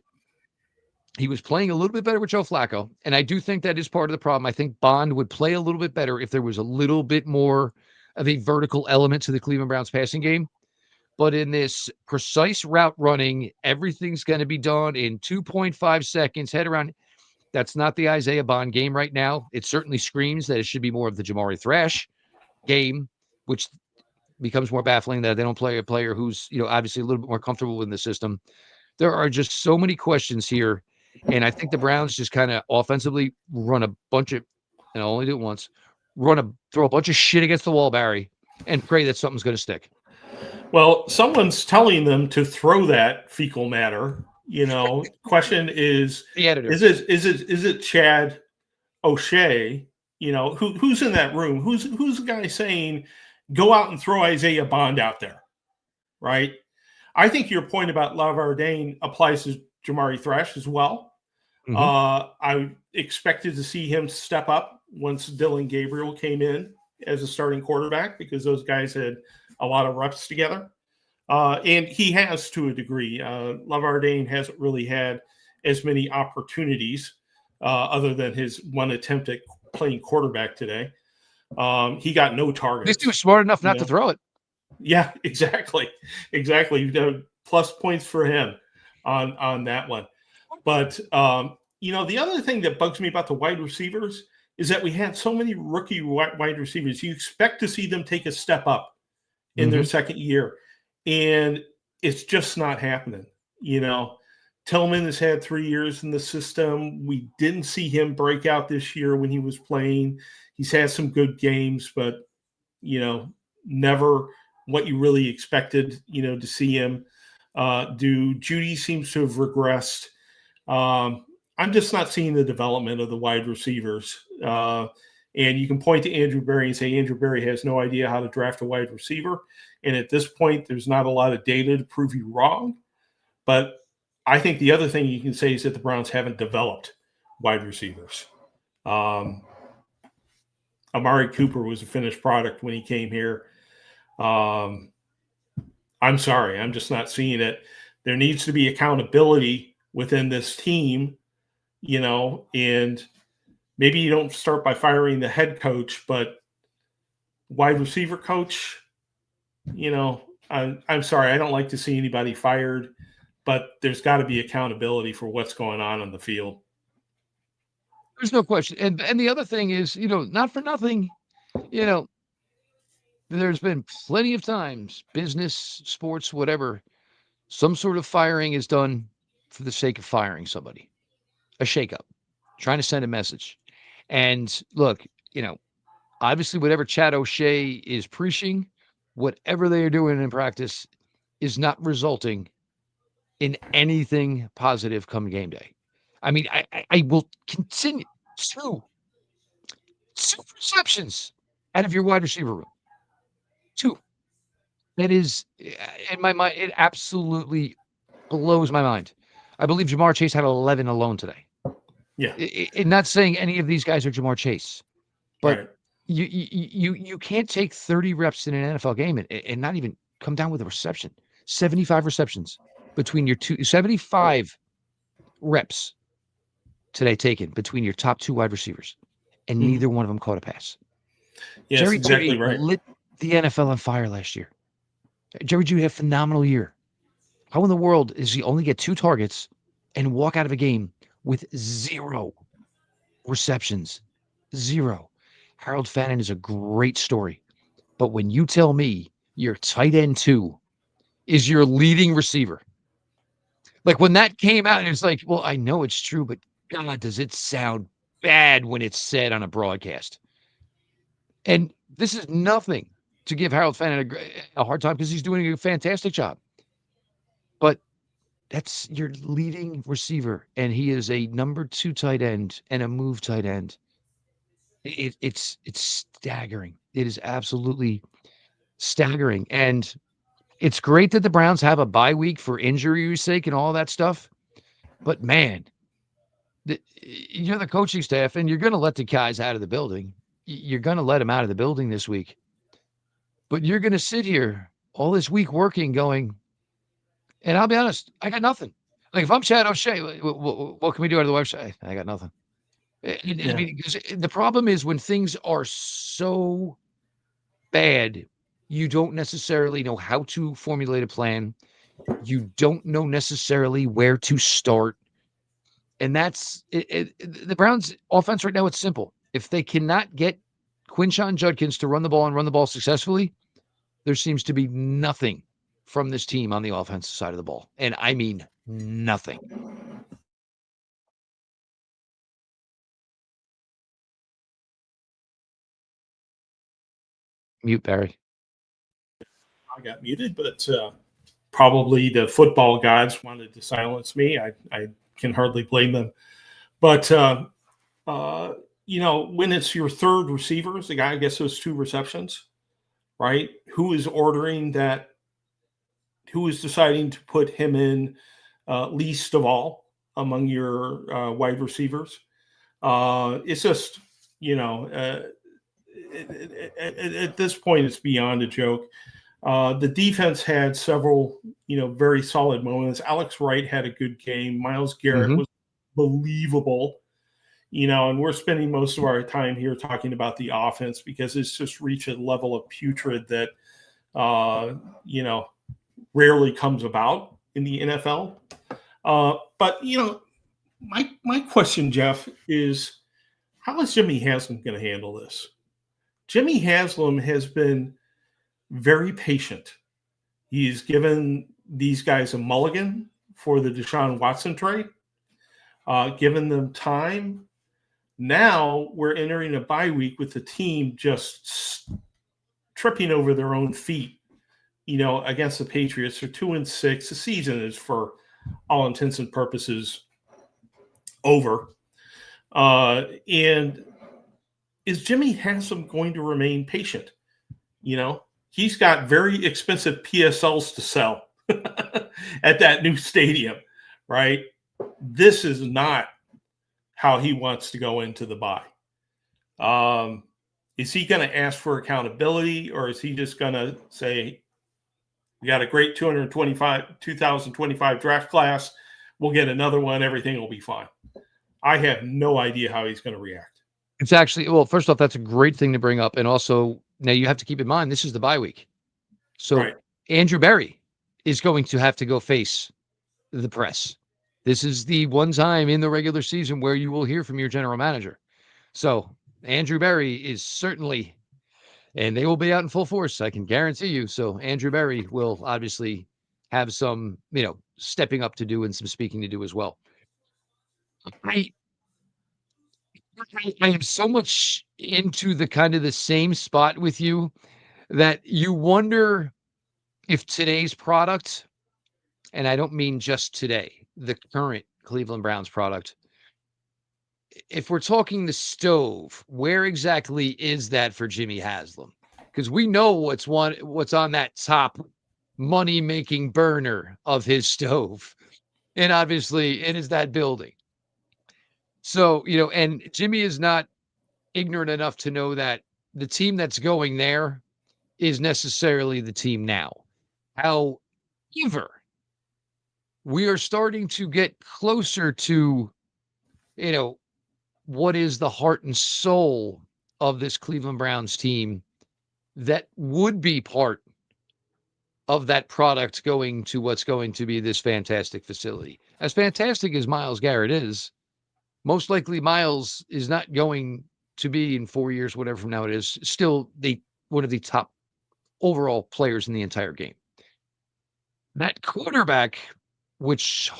He was playing a little bit better with Joe Flacco, and I do think that is part of the problem. I think Bond would play a little bit better if there was a little bit more of a vertical element to the Cleveland Browns passing game. But in this precise route running, everything's going to be done in 2.5 seconds, head around. That's not the Isaiah Bond game right now. It certainly screams that it should be more of the Jamari Thrash game, which becomes more baffling that they don't play a player who's, obviously a little bit more comfortable in the system. There are just so many questions here. And I think the Browns just kind of offensively run a bunch of, and I'll only do it once, throw a bunch of shit against the wall, Barry, and pray that something's going to stick. Well, someone's telling them to throw that fecal matter. Question is, The editor. is it Chad O'Shea? Who's in that room? Who's the guy saying, go out and throw Isaiah Bond out there, right? I think your point about Lavardane applies to Jamari Thrash as well. I expected to see him step up once Dylan Gabriel came in as a starting quarterback because those guys had a lot of reps together. And he has to a degree. Lavardane hasn't really had as many opportunities other than his one attempt at playing quarterback today. He got no targets. This dude's smart enough not to throw it. Yeah, exactly. Plus points for him on that one. But, the other thing that bugs me about the wide receivers is that we had so many rookie wide receivers. You expect to see them take a step up in their second year, and it's just not happening. Tillman has had 3 years in the system. We didn't see him break out this year when he was playing. He's had some good games, but, never what you really expected, to see him do. Judy seems to have regressed. I'm just not seeing the development of the wide receivers. And you can point to Andrew Berry and say Andrew Berry has no idea how to draft a wide receiver. And at this point, there's not a lot of data to prove you wrong. But I think the other thing you can say is that the Browns haven't developed wide receivers. Amari Cooper was a finished product when he came here. I'm sorry, I'm just not seeing it. There needs to be accountability within this team, and maybe you don't start by firing the head coach, but wide receiver coach, I'm sorry, I don't like to see anybody fired, but there's got to be accountability for what's going on the field. There's no question. And the other thing is, not for nothing, there's been plenty of times, business, sports, whatever, some sort of firing is done for the sake of firing somebody, a shakeup, trying to send a message. And look, obviously whatever Chad O'Shea is preaching, whatever they are doing in practice is not resulting in anything positive come game day. I mean, I will continue two receptions out of your wide receiver room. 2. That is, in my mind, it absolutely blows my mind. I believe Jamar Chase had 11 alone today. Yeah. And not saying any of these guys are Jamar Chase, but right. you can't take 30 reps in an NFL game and not even come down with a reception. 75 receptions between your 75 reps today taken between your top 2 wide receivers, and neither one of them caught a pass. Yes, Jerry exactly Jeudy right. lit the NFL on fire last year. Jerry Jeudy had a phenomenal year. How in the world does he only get 2 targets and walk out of a game with 0 receptions? 0. Harold Fannin is a great story. But when you tell me your tight end 2 is your leading receiver, like when that came out, it's like, well, I know it's true, but God, does it sound bad when it's said on a broadcast? And this is nothing to give Harold Fannin a hard time because he's doing a fantastic job. But that's your leading receiver, and he is a number 2 tight end and a move tight end. It's staggering. It is absolutely staggering. And it's great that the Browns have a bye week for injury's sake and all that stuff. But man, you're the coaching staff, and you're going to let the guys out of the building. You're going to let them out of the building this week. But you're going to sit here all this week working, going, and I'll be honest, I got nothing. Like, if I'm Chad O'Shea, what can we do out of the website? I got nothing. I Yeah. mean, 'cause the problem is when things are so bad, you don't necessarily know how to formulate a plan. You don't know necessarily where to start. And that's the Browns' offense right now. It's simple. If they cannot get Quinshon Judkins to run the ball and run the ball successfully, there seems to be nothing from this team on the offensive side of the ball. And I mean nothing. Mute Barry. I got muted, but probably the football gods wanted to silence me. I can hardly blame them. But uh, when it's your third receiver, the guy gets those 2 receptions, right? Who is ordering that? Who is deciding to put him in least of all among your wide receivers? It's just, at this point, it's beyond a joke. The defense had several, very solid moments. Alex Wright had a good game. Myles Garrett was believable, and we're spending most of our time here talking about the offense because it's just reached a level of putrid that, rarely comes about in the NFL. But my question, Jeff, is how is Jimmy Haslam going to handle this? Jimmy Haslam has been very patient. He's given these guys a mulligan for the Deshaun Watson trade, given them time. Now we're entering a bye week with the team just tripping over their own feet, against the Patriots. They're 2-6. The season is, for all intents and purposes, over. And is Jimmy Haslam going to remain patient? He's got very expensive PSLs to sell at that new stadium, right? This is not how he wants to go into the bye. Is he going to ask for accountability, or is he just going to say, we got a great 2025 draft class. We'll get another one. Everything will be fine. I have no idea how he's going to react. It's actually, well, first off, that's a great thing to bring up. And also, now you have to keep in mind, this is the bye week. So Right. Andrew Berry is going to have to go face the press. This is the one time in the regular season where you will hear from your general manager. So Andrew Berry is certainly, and they will be out in full force, I can guarantee you. So Andrew Berry will obviously have some, stepping up to do and some speaking to do as well. I am so much into the kind of the same spot with you that you wonder if today's product, and I don't mean just today, the current Cleveland Browns product, if we're talking the stove, where exactly is that for Jimmy Haslam? Because we know what's on that top money-making burner of his stove. And obviously it is that building. So, and Jimmy is not ignorant enough to know that the team that's going there is necessarily the team now. However, we are starting to get closer to, what is the heart and soul of this Cleveland Browns team that would be part of that product going to what's going to be this fantastic facility. As fantastic as Myles Garrett is, most likely Myles is not going to be in 4 years, whatever from now it is, still one of the top overall players in the entire game. That quarterback, which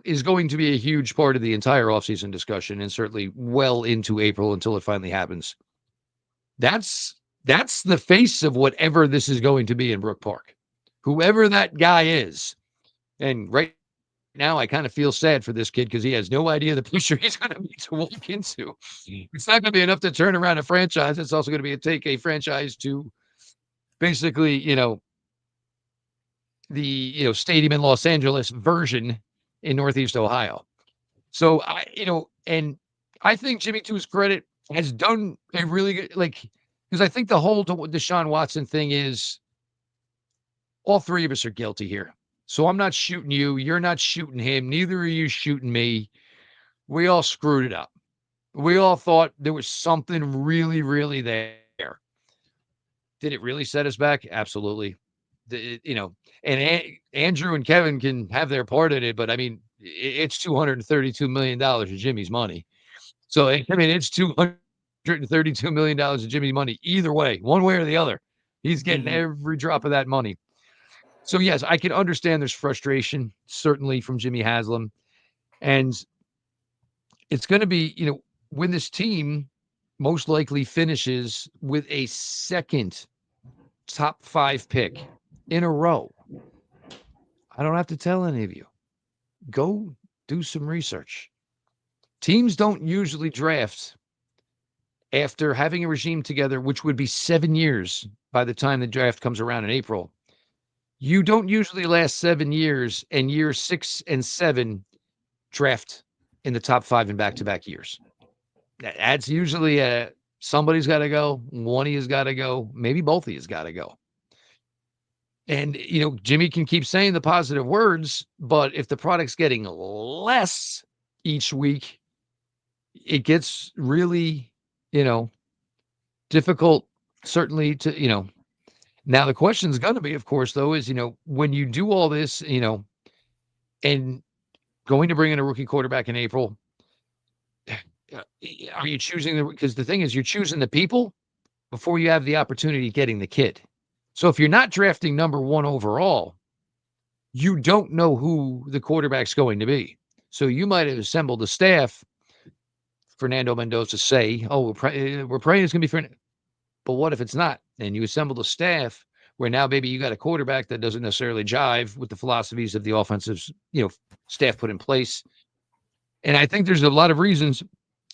is going to be a huge part of the entire offseason discussion and certainly well into April until it finally happens. That's the face of whatever this is going to be in Brook Park. Whoever that guy is. And right now I kind of feel sad for this kid because he has no idea the pressure he's going to need to walk into. It's not going to be enough to turn around a franchise. It's also going to be take a franchise to basically, the stadium in Los Angeles version in Northeast Ohio. So and I think Jimmy, to his credit, has done a really good, because I think the whole Deshaun Watson thing is all three of us are guilty here. So I'm not shooting you. You're not shooting him. Neither are you shooting me. We all screwed it up. We all thought there was something really, really there. Did it really set us back? Absolutely. And Andrew and Kevin can have their part in it, but I mean, it's $232 million of Jimmy's money. So, I mean, it's $232 million of Jimmy's money either way, one way or the other. He's getting Mhm. every drop of that money. So, yes, I can understand there's frustration, certainly from Jimmy Haslam. And it's going to be, when this team most likely finishes with a second top 5 pick in a row. I don't have to tell any of you. Go do some research. Teams don't usually draft after having a regime together, which would be 7 years by the time the draft comes around in April. You don't usually last 7 years, and years 6 and 7 draft in the top 5 in back-to-back years. That's usually somebody's got to go, one of you's got to go, maybe both of you's got to go. And, Jimmy can keep saying the positive words, but if the product's getting less each week, it gets really, difficult, certainly to. Now the question is going to be, of course, though, is, when you do all this, and going to bring in a rookie quarterback in April, are you choosing because the thing is, you're choosing the people before you have the opportunity of getting the kid. So if you're not drafting number 1 overall, you don't know who the quarterback's going to be. So you might have assembled a staff, Fernando Mendoza say, oh, we're praying it's going to be Fernando. But what if it's not? And you assembled a staff where now maybe you got a quarterback that doesn't necessarily jive with the philosophies of the offensive, staff put in place. And I think there's a lot of reasons.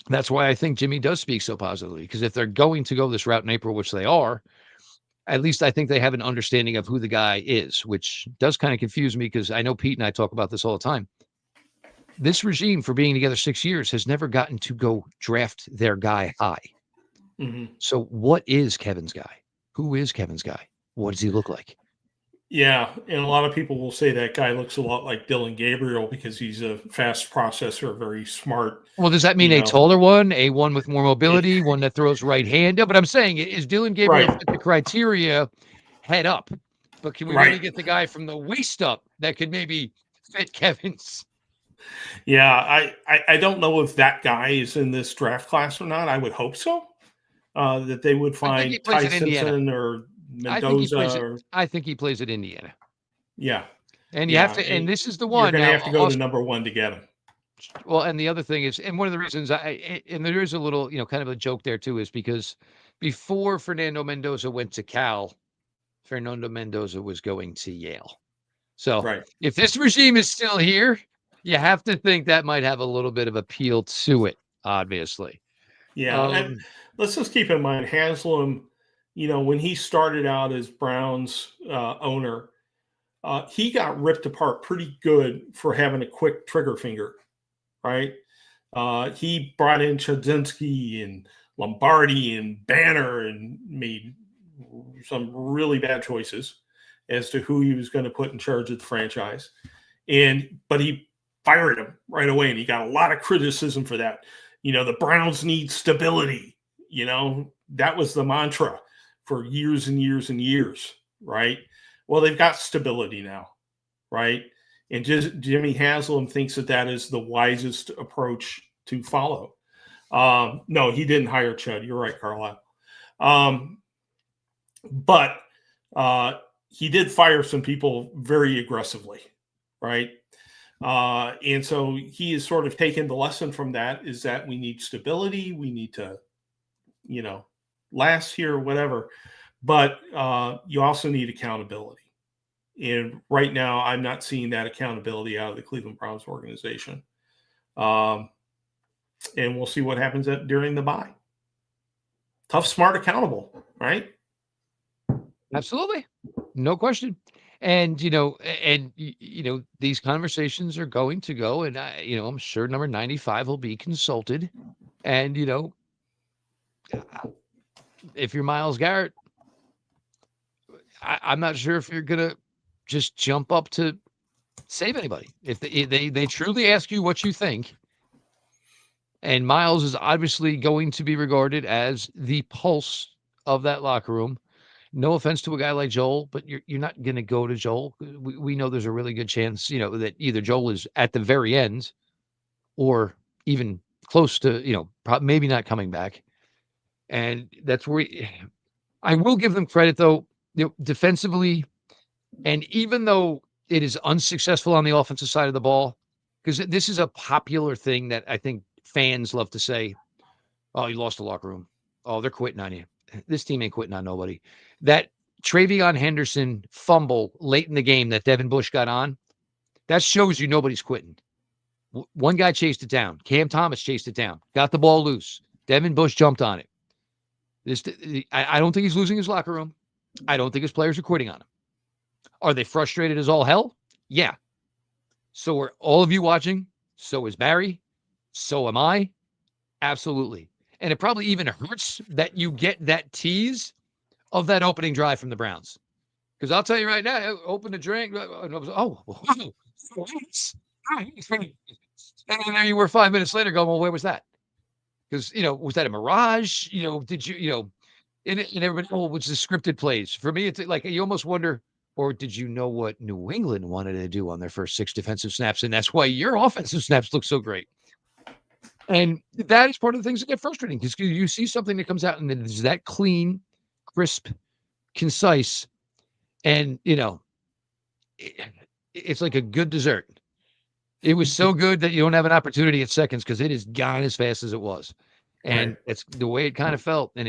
That's why I think Jimmy does speak so positively, because if they're going to go this route in April, which they are, at least I think they have an understanding of who the guy is, which does kind of confuse me because I know Pete and I talk about this all the time. This regime, for being together 6 years, has never gotten to go draft their guy high. Mhm. So what is Kevin's guy? Who is Kevin's guy? What does he look like? Yeah, and a lot of people will say that guy looks a lot like Dylan Gabriel because he's a fast processor, very smart. Well, does that mean You a know, taller one, a one with more it, mobility, one that throws right hand? No, but I'm saying, is Dylan Gabriel right, fit the criteria head up? But can we right. really get the guy from the waist up that could maybe fit Kevin's? Yeah, I don't know if that guy is in this draft class or not. I would hope so. That they would I think he find plays Ty at Indiana. Simpson or I think he Mendoza plays it. or I think he plays at Indiana. yeah, And you have yeah. to, and this is the You're one going to now. have to go to number 1 to get him. Well, and the other thing is, and one of the reasons and there is a little, kind of a joke there too, is because before Fernando Mendoza went to Cal, Fernando Mendoza was going to Yale. So Right. if this regime is still here, you have to think that might have a little bit of appeal to it, obviously. Yeah, and Um, let's just keep in mind Haslam. When he started out as Brown's owner, he got ripped apart pretty good for having a quick trigger finger, right? He brought in Chudzinski and Lombardi and Banner and made some really bad choices as to who he was going to put in charge of the franchise. But he fired him right away, and he got a lot of criticism for that. The Browns need stability. That was the mantra for years and years and years, right? Well, they've got stability now, right? And just Jimmy Haslam thinks that is the wisest approach to follow. No, he didn't hire Chud. You're right, Carlisle. But he did fire some people very aggressively, right? And so he has sort of taken the lesson from that is that we need stability. We need to, last here, whatever. But you also need accountability. And right now, I'm not seeing that accountability out of the Cleveland Browns organization. And we'll see what happens during the bye. Tough, smart, accountable, right? Absolutely. No question. And, these conversations are going to go, and I'm sure number 95 will be consulted. And, if you're Myles Garrett, I'm not sure if you're going to just jump up to Save anybody. If they truly ask you what you think, and Miles is obviously going to be regarded as the pulse of that locker room. No offense to a guy like Joel, but you're not going to go to Joel. We know there's a really good chance, that either Joel is at the very end or even close to, maybe not coming back. And that's where I will give them credit, though, defensively. And even though it is unsuccessful on the offensive side of the ball, because this is a popular thing that I think fans love to say, oh, you lost the locker room. Oh, they're quitting on you. This team ain't quitting on nobody. That Travion Henderson fumble late in the game that Devin Bush got on, that shows you nobody's quitting. One guy chased it down. Cam Thomas chased it down. Got the ball loose. Devin Bush jumped on it. I don't think he's losing his locker room. I don't think his players are quitting on him. Are they frustrated as all hell? Yeah. So are all of you watching. So is Barry. So am I. Absolutely. And it probably even hurts that you get that tease of that opening drive from the Browns. Because I'll tell you right now, open the drink. Oh, and then there you were 5 minutes later going, well, where was that? Because, was that a mirage? Did you, and everybody, oh, it's the scripted plays. For me, it's like you almost wonder, or did you know what New England wanted to do on their first 6 defensive snaps? And that's why your offensive snaps look so great. And that is part of the things that get frustrating because you see something that comes out and it's that clean, crisp, concise, and it's like a good dessert. It was so good that you don't have an opportunity at seconds because it is gone as fast as it was. And it's the way it kind of felt. And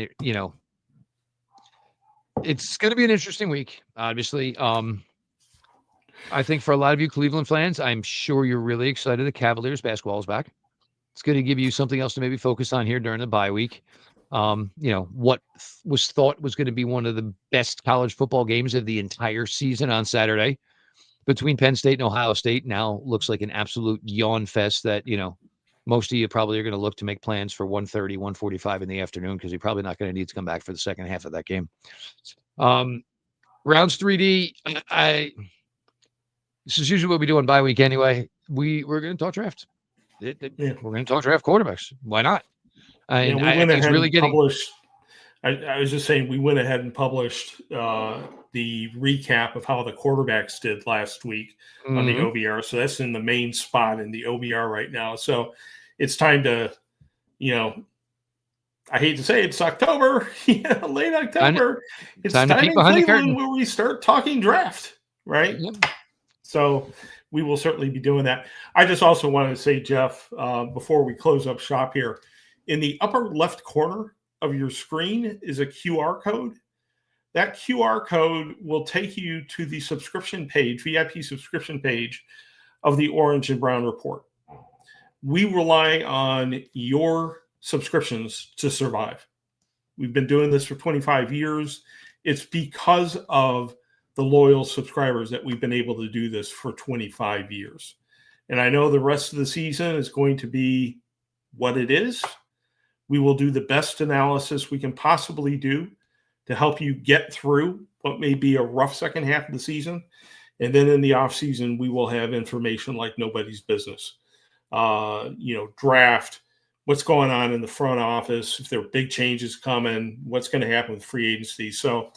it's going to be an interesting week, obviously. I think for a lot of you Cleveland fans, I'm sure you're really excited the Cavaliers basketball is back. It's going to give you something else to maybe focus on here during the bye week. What was thought was going to be one of the best college football games of the entire season on Saturday between Penn State and Ohio State now looks like an absolute yawn fest that, most of you probably are going to look to make plans for 1:30, 1:45 in the afternoon because you're probably not going to need to come back for the second half of that game. Rounds 3D, this is usually what we do on bye week anyway. We're going to talk draft. We're going to talk draft quarterbacks. Why not? We went ahead and published. I was just saying we went ahead and published the recap of how the quarterbacks did last week on the OBR. So that's in the main spot in the OBR right now. So it's time to, I hate to say it's October, late October. It's time in Cleveland where we start talking draft, right? Yep. So we will certainly be doing that. I just also wanted to say, Jeff, before we close up shop here, in the upper left corner of your screen is a QR code. That QR code will take you to the subscription page, VIP subscription page of the Orange and Brown Report. We rely on your subscriptions to survive. We've been doing this for 25 years. It's because of the loyal subscribers that we've been able to do this for 25 years. And I know the rest of the season is going to be what it is. We will do the best analysis we can possibly do to help you get through what may be a rough second half of the season. And then in the off season, we will have information like nobody's business. Draft, what's going on in the front office, if there are big changes coming, what's going to happen with free agency. So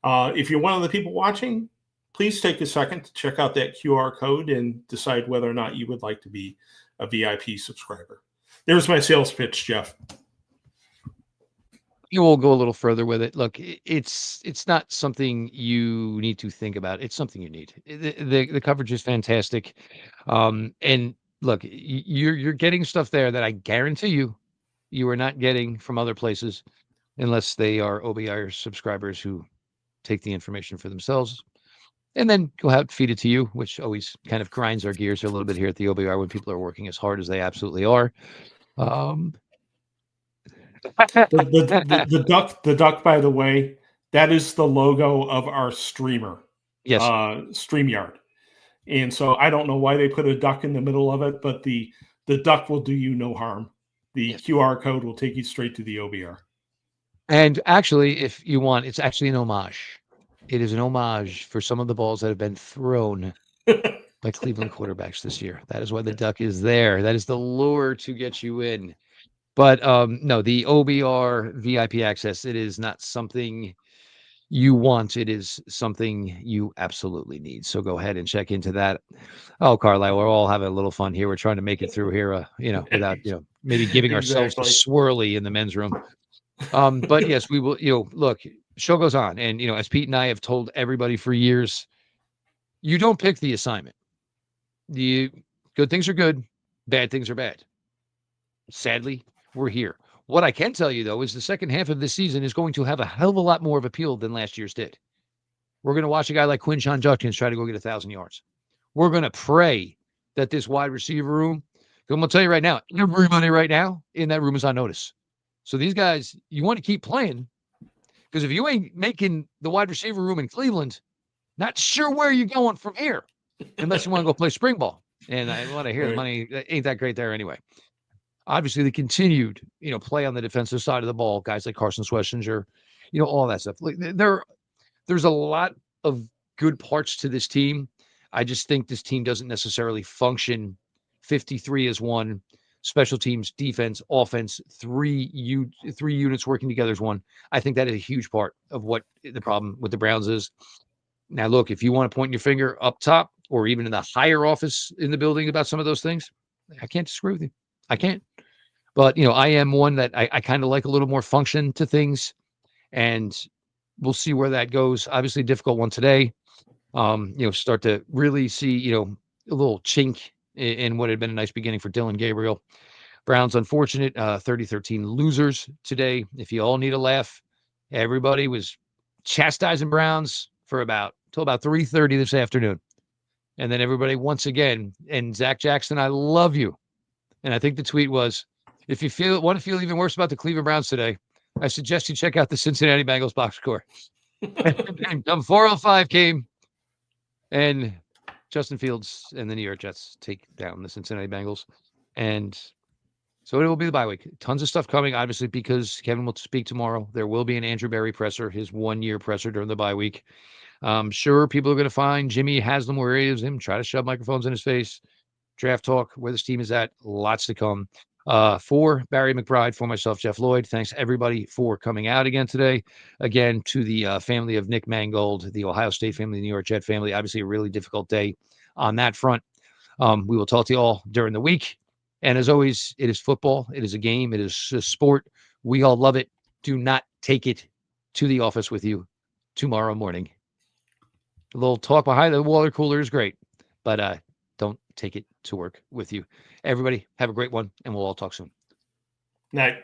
if you're one of the people watching, please take a second to check out that QR code and decide whether or not you would like to be a VIP subscriber. There's my sales pitch, Jeff. You will go a little further with it. Look, it's not something you need to think about. It's something you need. The coverage is fantastic. And look, you're getting stuff there that I guarantee you are not getting from other places unless they are OBR subscribers who take the information for themselves and then go out and feed it to you, which always kind of grinds our gears a little bit here at the OBR when people are working as hard as they absolutely are. The duck, by the way, that is the logo of our streamer. Yes. StreamYard. And so I don't know why they put a duck in the middle of it, but the duck will do you no harm. The QR code will take you straight to the OBR. And actually, if you want, it's actually an homage. It is an homage for some of the balls that have been thrown by Cleveland quarterbacks this year. That is why the duck is there. That is the lure to get you in. But no, the OBR VIP access, it is not something you want. It is something you absolutely need. So go ahead and check into that. Oh, Carlisle, we're all having a little fun here. We're trying to make it through here, without, maybe giving ourselves a Exactly. swirly in the men's room. But yes, we will, look, show goes on. And, as Pete and I have told everybody for years, you don't pick the assignment. The good things are good, bad things are bad. Sadly, we're here. What I can tell you, though, is the second half of this season is going to have a hell of a lot more of appeal than last year's did. We're going to watch a guy like Quinshon Judkins try to go get 1,000 yards. We're going to pray that this wide receiver room, I'm going to tell you right now, everybody right now in that room is on notice. So these guys, you want to keep playing, because if you ain't making the wide receiver room in Cleveland, not sure where you're going from here, unless you want to go play spring ball. And I want to hear the money ain't that great there anyway. Obviously, the continued, play on the defensive side of the ball, guys like Carson Schlesinger, all that stuff. Like there's a lot of good parts to this team. I just think this team doesn't necessarily function 53 as one. Special teams, defense, offense, three units working together as one. I think that is a huge part of what the problem with the Browns is. Now, look, if you want to point your finger up top or even in the higher office in the building about some of those things, I can't disagree with you. I can't. But, I am one that I kind of like a little more function to things, and we'll see where that goes. Obviously, difficult one today. Start to really see, a little chink in what had been a nice beginning for Dylan Gabriel. Browns, unfortunate, 30-13 losers today. If you all need a laugh, everybody was chastising Browns for till about 3:30 this afternoon. And then everybody once again, and Zach Jackson, I love you. And I think the tweet was, if you want to feel even worse about the Cleveland Browns today, I suggest you check out the Cincinnati Bengals box score. And 4:05 came, and Justin Fields and the New York Jets take down the Cincinnati Bengals. And so it will be the bye week. Tons of stuff coming, obviously, because Kevin will speak tomorrow. There will be an Andrew Berry presser, his 1-year presser during the bye week. I'm sure people are going to find Jimmy Haslam where he is him, try to shove microphones in his face. Draft talk, where this team is at, lots to come. For Barry McBride, for myself, Jeff Lloyd, thanks everybody for coming out again today. Again, to the family of Nick Mangold, the Ohio State family, the New York Jet family. Obviously, a really difficult day on that front. We will talk to you all during the week. And as always, it is football. It is a game. It is a sport. We all love it. Do not take it to the office with you tomorrow morning. A little talk behind the water cooler is great, but don't take it to work with you. Everybody, have a great one, and we'll all talk soon. Night.